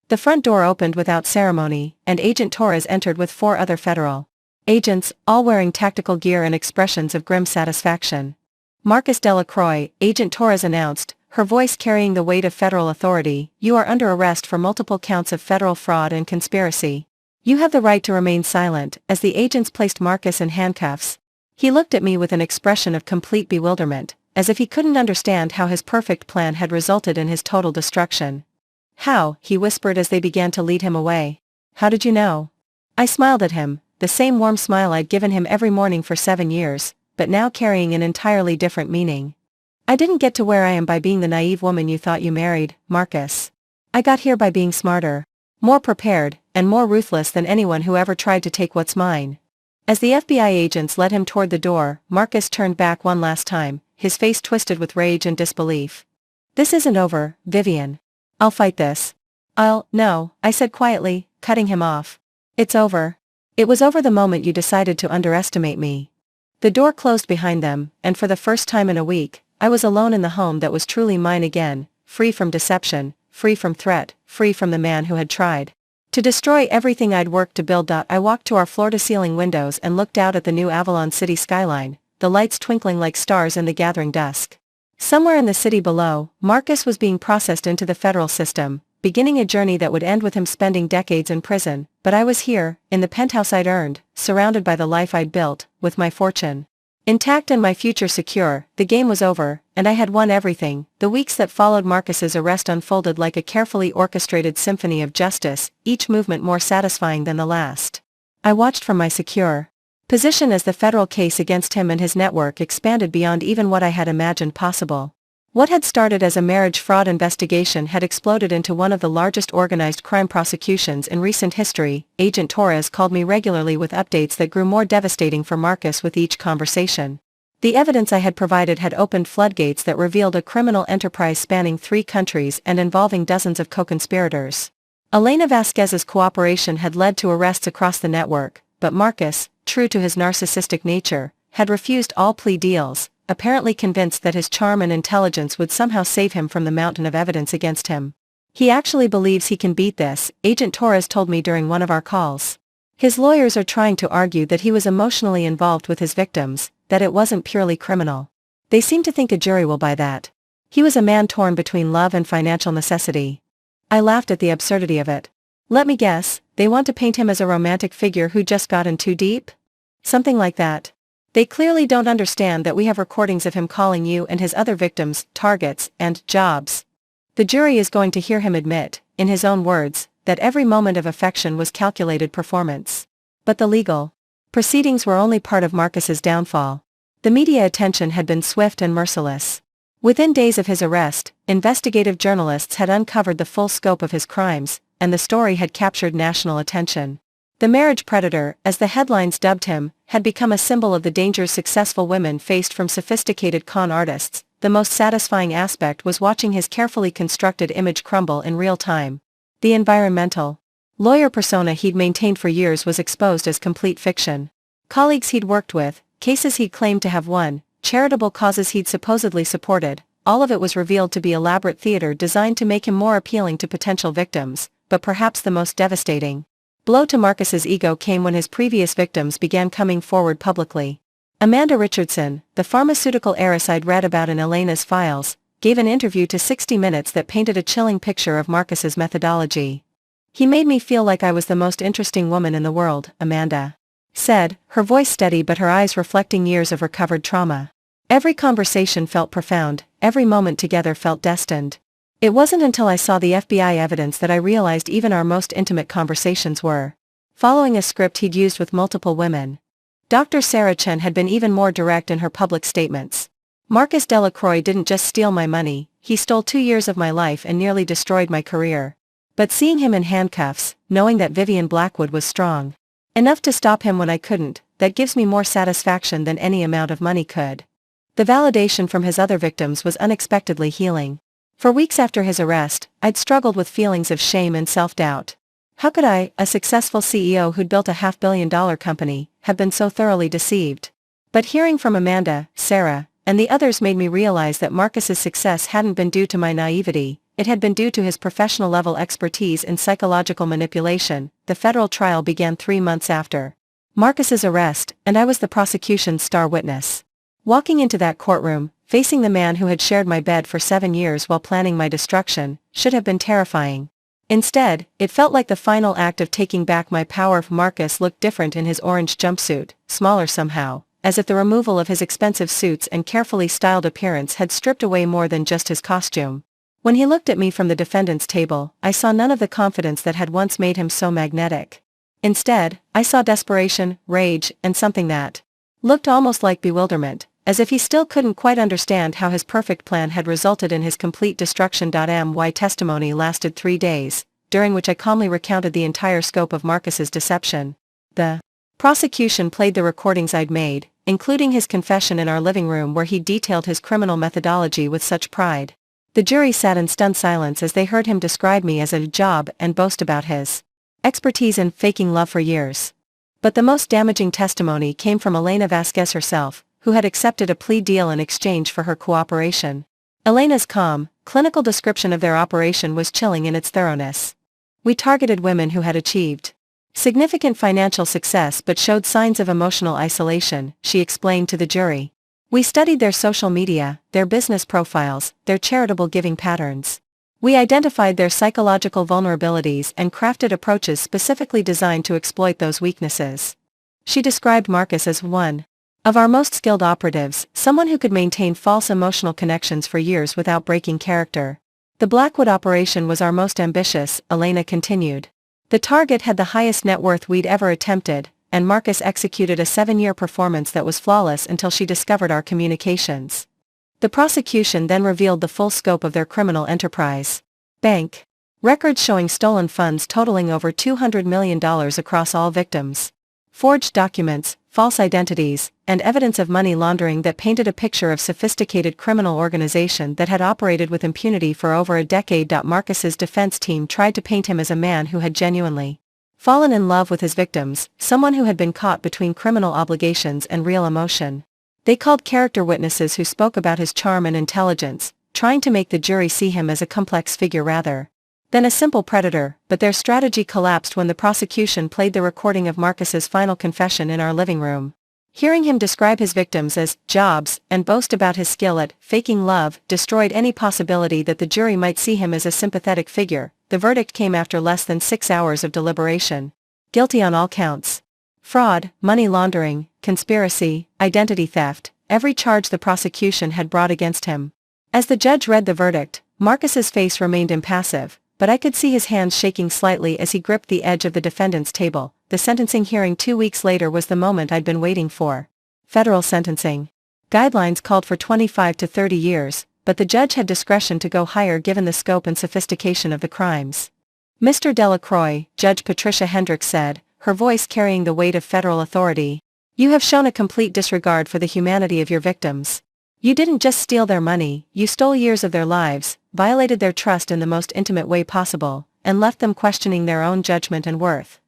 The front door opened without ceremony, and Agent Torres entered with 4 other federal agents, all wearing tactical gear and expressions of grim satisfaction. Marcus Delacroix, Agent Torres announced, her voice carrying the weight of federal authority, you are under arrest for multiple counts of federal fraud and conspiracy. You have the right to remain silent. As the agents placed Marcus in handcuffs, he looked at me with an expression of complete bewilderment, as if he couldn't understand how his perfect plan had resulted in his total destruction. How, he whispered as they began to lead him away. How did you know? I smiled at him, the same warm smile I'd given him every morning for 7 years, but now carrying an entirely different meaning. I didn't get to where I am by being the naive woman you thought you married, Marcus. I got here by being smarter, more prepared, and more ruthless than anyone who ever tried to take what's mine. As the FBI agents led him toward the door, Marcus turned back one last time, his face twisted with rage and disbelief. This isn't over, Vivienne. I'll fight this. No, I said quietly, cutting him off. It's over. It was over the moment you decided to underestimate me. The door closed behind them, and for the first time in a week, I was alone in the home that was truly mine again, free from deception, free from threat, free from the man who had tried to destroy everything I'd worked to build. I walked to our floor-to-ceiling windows and looked out at the new Avalon City skyline, the lights twinkling like stars in the gathering dusk. Somewhere in the city below, Marcus was being processed into the federal system, beginning a journey that would end with him spending decades in prison, but I was here, in the penthouse I'd earned, surrounded by the life I'd built, with my fortune intact and my future secure. The game was over, and I had won everything. The weeks that followed Marcus's arrest unfolded like a carefully orchestrated symphony of justice, each movement more satisfying than the last. I watched from my secure position as the federal case against him and his network expanded beyond even what I had imagined possible. What had started as a marriage fraud investigation had exploded into one of the largest organized crime prosecutions in recent history. Agent Torres called me regularly with updates that grew more devastating for Marcus with each conversation. The evidence I had provided had opened floodgates that revealed a criminal enterprise spanning 3 countries and involving dozens of co-conspirators. Elena Vasquez's cooperation had led to arrests across the network, but Marcus, true to his narcissistic nature, had refused all plea deals, apparently convinced that his charm and intelligence would somehow save him from the mountain of evidence against him. He actually believes he can beat this, Agent Torres told me during one of our calls. His lawyers are trying to argue that he was emotionally involved with his victims, that it wasn't purely criminal. They seem to think a jury will buy that. He was a man torn between love and financial necessity. I laughed at the absurdity of it. Let me guess, they want to paint him as a romantic figure who just got in too deep? Something like that. They clearly don't understand that we have recordings of him calling you and his other victims targets and jobs. The jury is going to hear him admit, in his own words, that every moment of affection was calculated performance. But the legal proceedings were only part of Marcus's downfall. The media attention had been swift and merciless. Within days of his arrest, investigative journalists had uncovered the full scope of his crimes, and the story had captured national attention. The marriage predator, as the headlines dubbed him, had become a symbol of the dangers successful women faced from sophisticated con artists. The most satisfying aspect was watching his carefully constructed image crumble in real time. The environmental lawyer persona he'd maintained for years was exposed as complete fiction. Colleagues he'd worked with, cases he'd claimed to have won, charitable causes he'd supposedly supported, all of it was revealed to be elaborate theater designed to make him more appealing to potential victims, but perhaps the most devastating blow to Marcus's ego came when his previous victims began coming forward publicly. Amanda Richardson, the pharmaceutical heiress I'd read about in Elena's files, gave an interview to 60 Minutes that painted a chilling picture of Marcus's methodology. "He made me feel like I was the most interesting woman in the world," Amanda said, her voice steady but her eyes reflecting years of recovered trauma. "Every conversation felt profound, every moment together felt destined. It wasn't until I saw the FBI evidence that I realized even our most intimate conversations were following a script he'd used with multiple women." Dr. Sarah Chen had been even more direct in her public statements. "Marcus Delacroix didn't just steal my money, he stole 2 years of my life and nearly destroyed my career. But seeing him in handcuffs, knowing that Vivienne Blackwood was strong enough to stop him when I couldn't, that gives me more satisfaction than any amount of money could." The validation from his other victims was unexpectedly healing. For weeks after his arrest, I'd struggled with feelings of shame and self-doubt. How could I, a successful CEO who'd built a $500 million company, have been so thoroughly deceived? But hearing from Amanda, Sarah, and the others made me realize that Marcus's success hadn't been due to my naivety, it had been due to his professional-level expertise in psychological manipulation. The federal trial began 3 months after Marcus's arrest, and I was the prosecution's star witness. Walking into that courtroom, facing the man who had shared my bed for 7 years while planning my destruction, should have been terrifying. Instead, it felt like the final act of taking back my power. Marcus looked different in his orange jumpsuit, smaller somehow, as if the removal of his expensive suits and carefully styled appearance had stripped away more than just his costume. When he looked at me from the defendant's table, I saw none of the confidence that had once made him so magnetic. Instead, I saw desperation, rage, and something that looked almost like bewilderment, as if he still couldn't quite understand how his perfect plan had resulted in his complete destruction. My testimony lasted 3 days, during which I calmly recounted the entire scope of Marcus's deception. The prosecution played the recordings I'd made, including his confession in our living room where he detailed his criminal methodology with such pride. The jury sat in stunned silence as they heard him describe me as a job and boast about his expertise in faking love for years. But the most damaging testimony came from Elena Vasquez herself, who had accepted a plea deal in exchange for her cooperation. Elena's calm, clinical description of their operation was chilling in its thoroughness. "We targeted women who had achieved significant financial success but showed signs of emotional isolation," she explained to the jury. "We studied their social media, their business profiles, their charitable giving patterns. We identified their psychological vulnerabilities and crafted approaches specifically designed to exploit those weaknesses." She described Marcus as one of our most skilled operatives, someone who could maintain false emotional connections for years without breaking character. "The Blackwood operation was our most ambitious," Elena continued. "The target had the highest net worth we'd ever attempted, and Marcus executed a 7-year performance that was flawless until she discovered our communications." The prosecution then revealed the full scope of their criminal enterprise. Bank records showing stolen funds totaling over $200 million across all victims. Forged documents, false identities, and evidence of money laundering that painted a picture of sophisticated criminal organization that had operated with impunity for over a decade. Marcus's defense team tried to paint him as a man who had genuinely fallen in love with his victims, someone who had been caught between criminal obligations and real emotion. They called character witnesses who spoke about his charm and intelligence, trying to make the jury see him as a complex figure rather than a simple predator, but their strategy collapsed when the prosecution played the recording of Marcus's final confession in our living room. Hearing him describe his victims as jobs and boast about his skill at faking love destroyed any possibility that the jury might see him as a sympathetic figure. The verdict came after less than 6 hours of deliberation. Guilty on all counts. Fraud, money laundering, conspiracy, identity theft, every charge the prosecution had brought against him. As the judge read the verdict, Marcus's face remained impassive, but I could see his hands shaking slightly as he gripped the edge of the defendant's table. The sentencing hearing 2 weeks later was the moment I'd been waiting for. Federal sentencing guidelines called for 25 to 30 years, but the judge had discretion to go higher given the scope and sophistication of the crimes. "Mr. Delacroix," Judge Patricia Hendricks said, her voice carrying the weight of federal authority, "you have shown a complete disregard for the humanity of your victims. You didn't just steal their money, you stole years of their lives, violated their trust in the most intimate way possible, and left them questioning their own judgment and worth.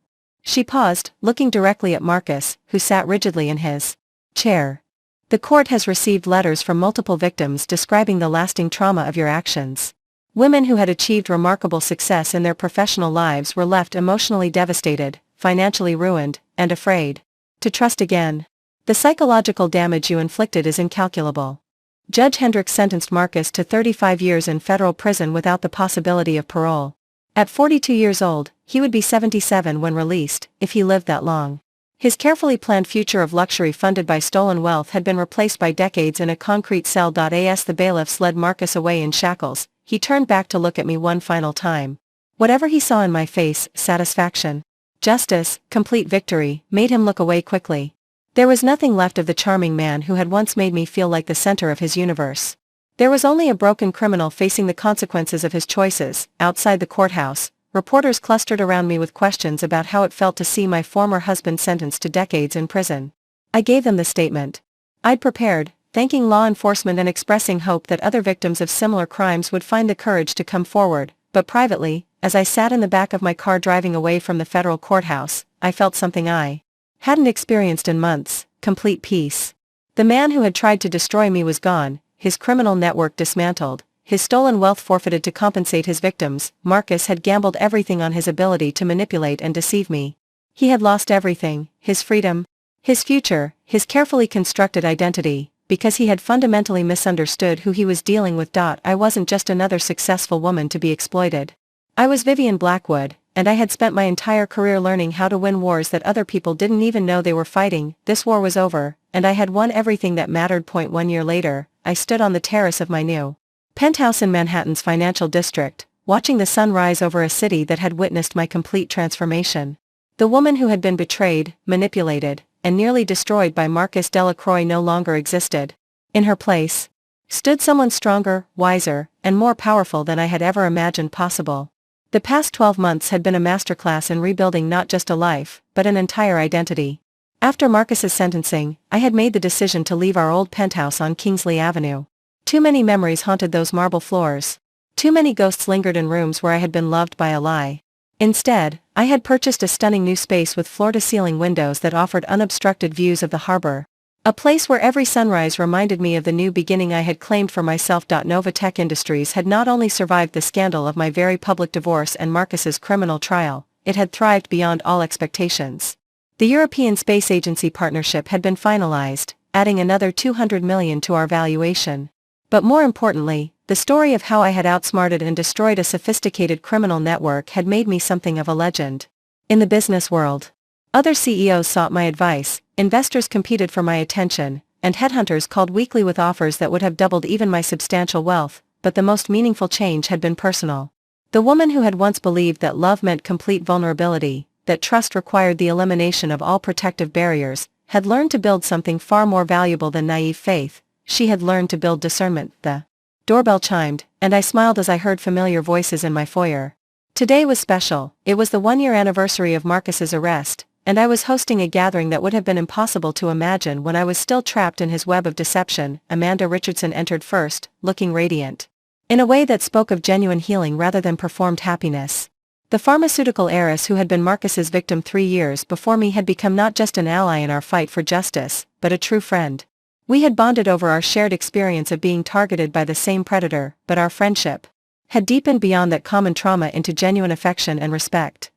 She paused, looking directly at Marcus, who sat rigidly in his chair. The court has received letters from multiple victims describing the lasting trauma of your actions. Women who had achieved remarkable success in their professional lives were left emotionally devastated, financially ruined, and afraid to trust again. The psychological damage you inflicted is incalculable. Judge Hendricks sentenced Marcus to 35 years in federal prison without the possibility of parole. At 42 years old, he would be 77 when released, if he lived that long. His carefully planned future of luxury funded by stolen wealth had been replaced by decades in a concrete cell. As the bailiffs led Marcus away in shackles, he turned back to look at me one final time. Whatever he saw in my face, satisfaction, justice, complete victory, made him look away quickly. There was nothing left of the charming man who had once made me feel like the center of his universe. There was only a broken criminal facing the consequences of his choices. Outside the courthouse, reporters clustered around me with questions about how it felt to see my former husband sentenced to decades in prison. I gave them the statement I'd prepared, thanking law enforcement and expressing hope that other victims of similar crimes would find the courage to come forward. But privately, as I sat in the back of my car driving away from the federal courthouse, I felt something I hadn't experienced in months: complete peace. The man who had tried to destroy me was gone, his criminal network dismantled, his stolen wealth forfeited to compensate his victims. Marcus had gambled everything on his ability to manipulate and deceive me. He had lost everything: his freedom, his future, his carefully constructed identity, because he had fundamentally misunderstood who he was dealing with. I wasn't just another successful woman to be exploited. I was Vivienne Blackwood, and I had spent my entire career learning how to win wars that other people didn't even know they were fighting. This war was over, and I had won everything that mattered. 1 year later, I stood on the terrace of my new penthouse in Manhattan's financial district, watching the sun rise over a city that had witnessed my complete transformation. The woman who had been betrayed, manipulated, and nearly destroyed by Marcus Delacroix no longer existed. In her place stood someone stronger, wiser, and more powerful than I had ever imagined possible. The past 12 months had been a masterclass in rebuilding not just a life, but an entire identity. After Marcus's sentencing, I had made the decision to leave our old penthouse on Kingsley Avenue. Too many memories haunted those marble floors. Too many ghosts lingered in rooms where I had been loved by a lie. Instead, I had purchased a stunning new space with floor-to-ceiling windows that offered unobstructed views of the harbor. A place where every sunrise reminded me of the new beginning I had claimed for myself. Novatech Industries had not only survived the scandal of my very public divorce and Marcus's criminal trial, it had thrived beyond all expectations. The European Space Agency partnership had been finalized, adding another $200 million to our valuation. But more importantly, the story of how I had outsmarted and destroyed a sophisticated criminal network had made me something of a legend. In the business world, other CEOs sought my advice, investors competed for my attention, and headhunters called weekly with offers that would have doubled even my substantial wealth. But the most meaningful change had been personal. The woman who had once believed that love meant complete vulnerability, that trust required the elimination of all protective barriers, had learned to build something far more valuable than naive faith. She had learned to build discernment. The doorbell chimed, and I smiled as I heard familiar voices in my foyer. Today was special. It was the 1-year anniversary of Marcus's arrest, and I was hosting a gathering that would have been impossible to imagine when I was still trapped in his web of deception. Amanda Richardson entered first, looking radiant, in a way that spoke of genuine healing rather than performed happiness. The pharmaceutical heiress who had been Marcus's victim 3 years before me had become not just an ally in our fight for justice, but a true friend. We had bonded over our shared experience of being targeted by the same predator, but our friendship had deepened beyond that common trauma into genuine affection and respect.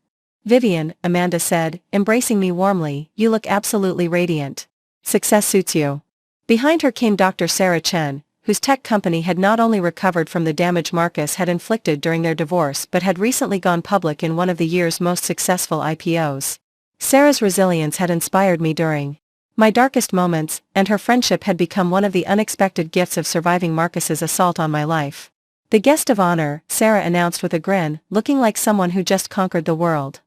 "Vivienne," Amanda said, embracing me warmly, "you look absolutely radiant. Success suits you." Behind her came Dr. Sarah Chen, whose tech company had not only recovered from the damage Marcus had inflicted during their divorce but had recently gone public in one of the year's most successful IPOs. Sarah's resilience had inspired me during my darkest moments, and her friendship had become one of the unexpected gifts of surviving Marcus's assault on my life. "The guest of honor," Sarah announced with a grin, looking like someone who just conquered the world.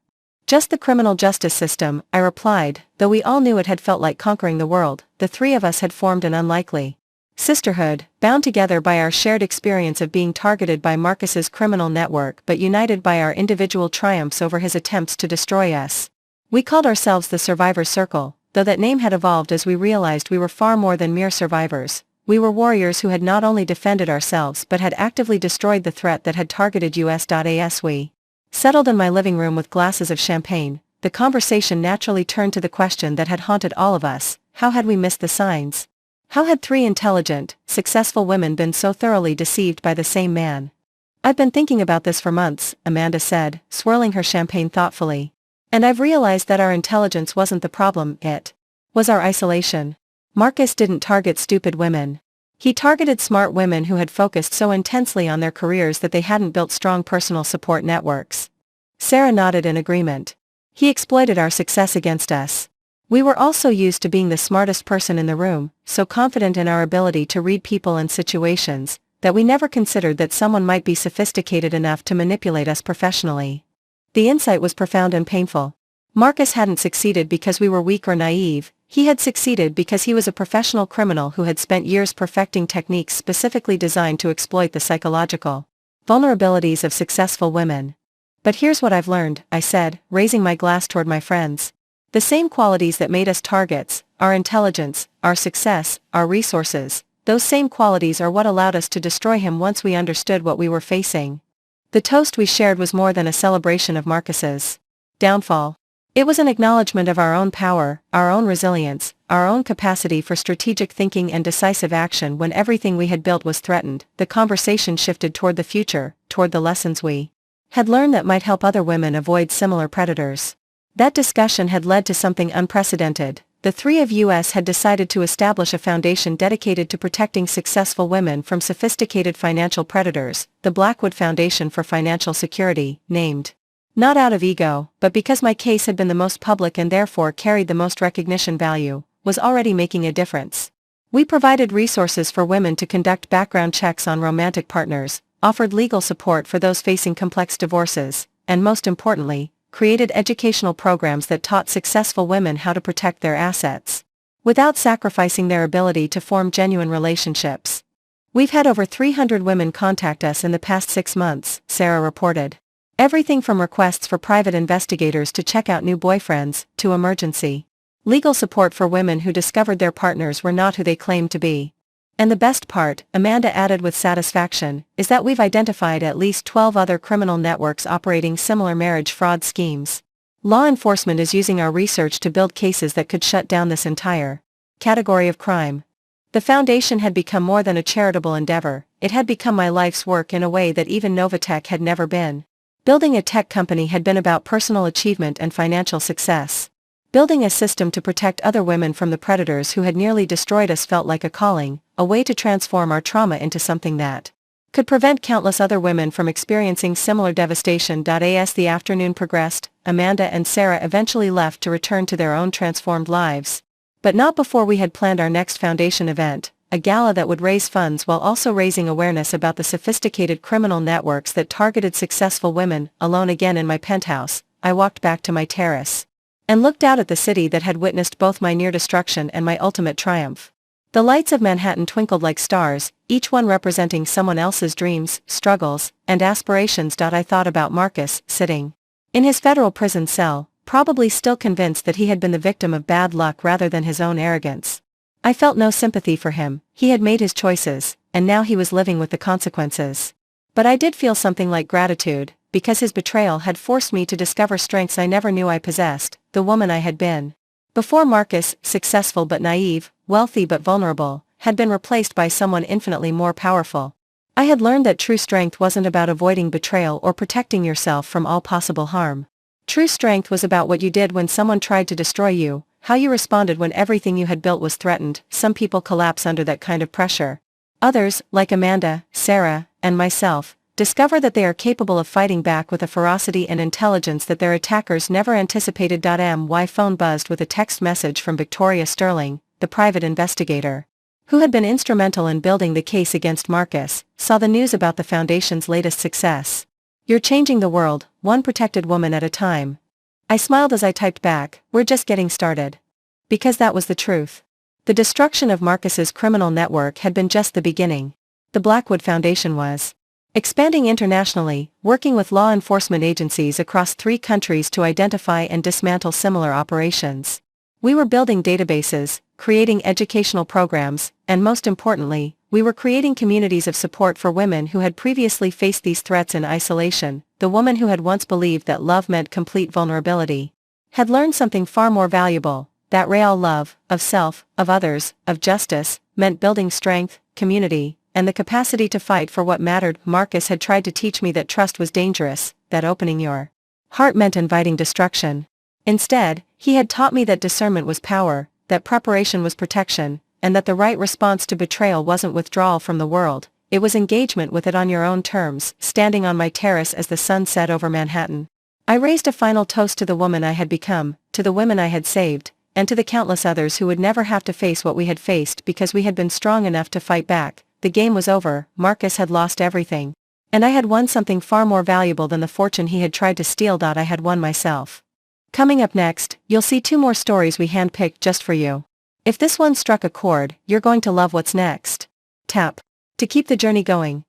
"Just the criminal justice system," I replied, though we all knew it had felt like conquering the world. The three of us had formed an unlikely sisterhood, bound together by our shared experience of being targeted by Marcus's criminal network but united by our individual triumphs over his attempts to destroy us. We called ourselves the Survivor Circle, though that name had evolved as we realized we were far more than mere survivors. We were warriors who had not only defended ourselves but had actively destroyed the threat that had targeted us. As we Settled in my living room with glasses of champagne, the conversation naturally turned to the question that had haunted all of us: how had we missed the signs? How had three intelligent, successful women been so thoroughly deceived by the same man? "I've been thinking about this for months," Amanda said, swirling her champagne thoughtfully. "And I've realized that our intelligence wasn't the problem, it was our isolation." Marcus didn't target stupid women. He targeted smart women who had focused so intensely on their careers that they hadn't built strong personal support networks. Sarah nodded in agreement. "He exploited our success against us. We were all so used to being the smartest person in the room, so confident in our ability to read people and situations, that we never considered that someone might be sophisticated enough to manipulate us professionally." The insight was profound and painful. Marcus hadn't succeeded because we were weak or naive. He had succeeded because he was a professional criminal who had spent years perfecting techniques specifically designed to exploit the psychological vulnerabilities of successful women. "But here's what I've learned," I said, raising my glass toward my friends. "The same qualities that made us targets, our intelligence, our success, our resources, those same qualities are what allowed us to destroy him once we understood what we were facing." The toast we shared was more than a celebration of Marcus's downfall. It was an acknowledgement of our own power, our own resilience, our own capacity for strategic thinking and decisive action when everything we had built was threatened. The conversation shifted toward the future, toward the lessons we had learned that might help other women avoid similar predators. That discussion had led to something unprecedented. The three of us had decided to establish a foundation dedicated to protecting successful women from sophisticated financial predators, the Blackwood Foundation for Financial Security, named not out of ego, but because my case had been the most public and therefore carried the most recognition value, was already making a difference. We provided resources for women to conduct background checks on romantic partners, offered legal support for those facing complex divorces, and most importantly, created educational programs that taught successful women how to protect their assets without sacrificing their ability to form genuine relationships. "We've had over 300 women contact us in the past 6 months, Sarah reported. "Everything from requests for private investigators to check out new boyfriends, to emergency legal support for women who discovered their partners were not who they claimed to be. And the best part," Amanda added with satisfaction, "is that we've identified at least 12 other criminal networks operating similar marriage fraud schemes. Law enforcement is using our research to build cases that could shut down this entire category of crime." The foundation had become more than a charitable endeavor. It had become my life's work in a way that even Novatech had never been. Building a tech company had been about personal achievement and financial success. Building a system to protect other women from the predators who had nearly destroyed us felt like a calling, a way to transform our trauma into something that could prevent countless other women from experiencing similar devastation. As the afternoon progressed, Amanda and Sarah eventually left to return to their own transformed lives. But not before we had planned our next foundation event, a gala that would raise funds while also raising awareness about the sophisticated criminal networks that targeted successful women. Alone again in my penthouse, I walked back to my terrace and looked out at the city that had witnessed both my near destruction and my ultimate triumph. The lights of Manhattan twinkled like stars, each one representing someone else's dreams, struggles, and aspirations. I thought about Marcus, sitting in his federal prison cell, probably still convinced that he had been the victim of bad luck rather than his own arrogance. I felt no sympathy for him. He had made his choices, and now he was living with the consequences. But I did feel something like gratitude, because his betrayal had forced me to discover strengths I never knew I possessed, the woman I had been. Before Marcus, successful but naive, wealthy but vulnerable, had been replaced by someone infinitely more powerful. I had learned that true strength wasn't about avoiding betrayal or protecting yourself from all possible harm. True strength was about what you did when someone tried to destroy you, how you responded when everything you had built was threatened. Some people collapse under that kind of pressure. Others, like Amanda, Sarah, and myself, discover that they are capable of fighting back with a ferocity and intelligence that their attackers never anticipated. My phone buzzed with a text message from Victoria Sterling, the private investigator who had been instrumental in building the case against Marcus. Saw the news about the Foundation's latest success. "You're changing the world, one protected woman at a time." I smiled as I typed back, "We're just getting started." Because that was the truth. The destruction of Marcus's criminal network had been just the beginning. The Blackwood Foundation was expanding internationally, working with law enforcement agencies across 3 countries to identify and dismantle similar operations. We were building databases, creating educational programs, and most importantly, we were creating communities of support for women who had previously faced these threats in isolation. The woman who had once believed that love meant complete vulnerability had learned something far more valuable, that real love, of self, of others, of justice, meant building strength, community, and the capacity to fight for what mattered. Marcus had tried to teach me that trust was dangerous, that opening your heart meant inviting destruction. Instead, he had taught me that discernment was power, that preparation was protection, and that the right response to betrayal wasn't withdrawal from the world, it was engagement with it on your own terms. Standing on my terrace as the sun set over Manhattan, I raised a final toast to the woman I had become, to the women I had saved, and to the countless others who would never have to face what we had faced because we had been strong enough to fight back. The game was over. Marcus had lost everything. And I had won something far more valuable than the fortune he had tried to steal. I had won myself. Coming up next, you'll see 2 more stories we handpicked just for you. If this one struck a chord, you're going to love what's next. Tap to keep the journey going.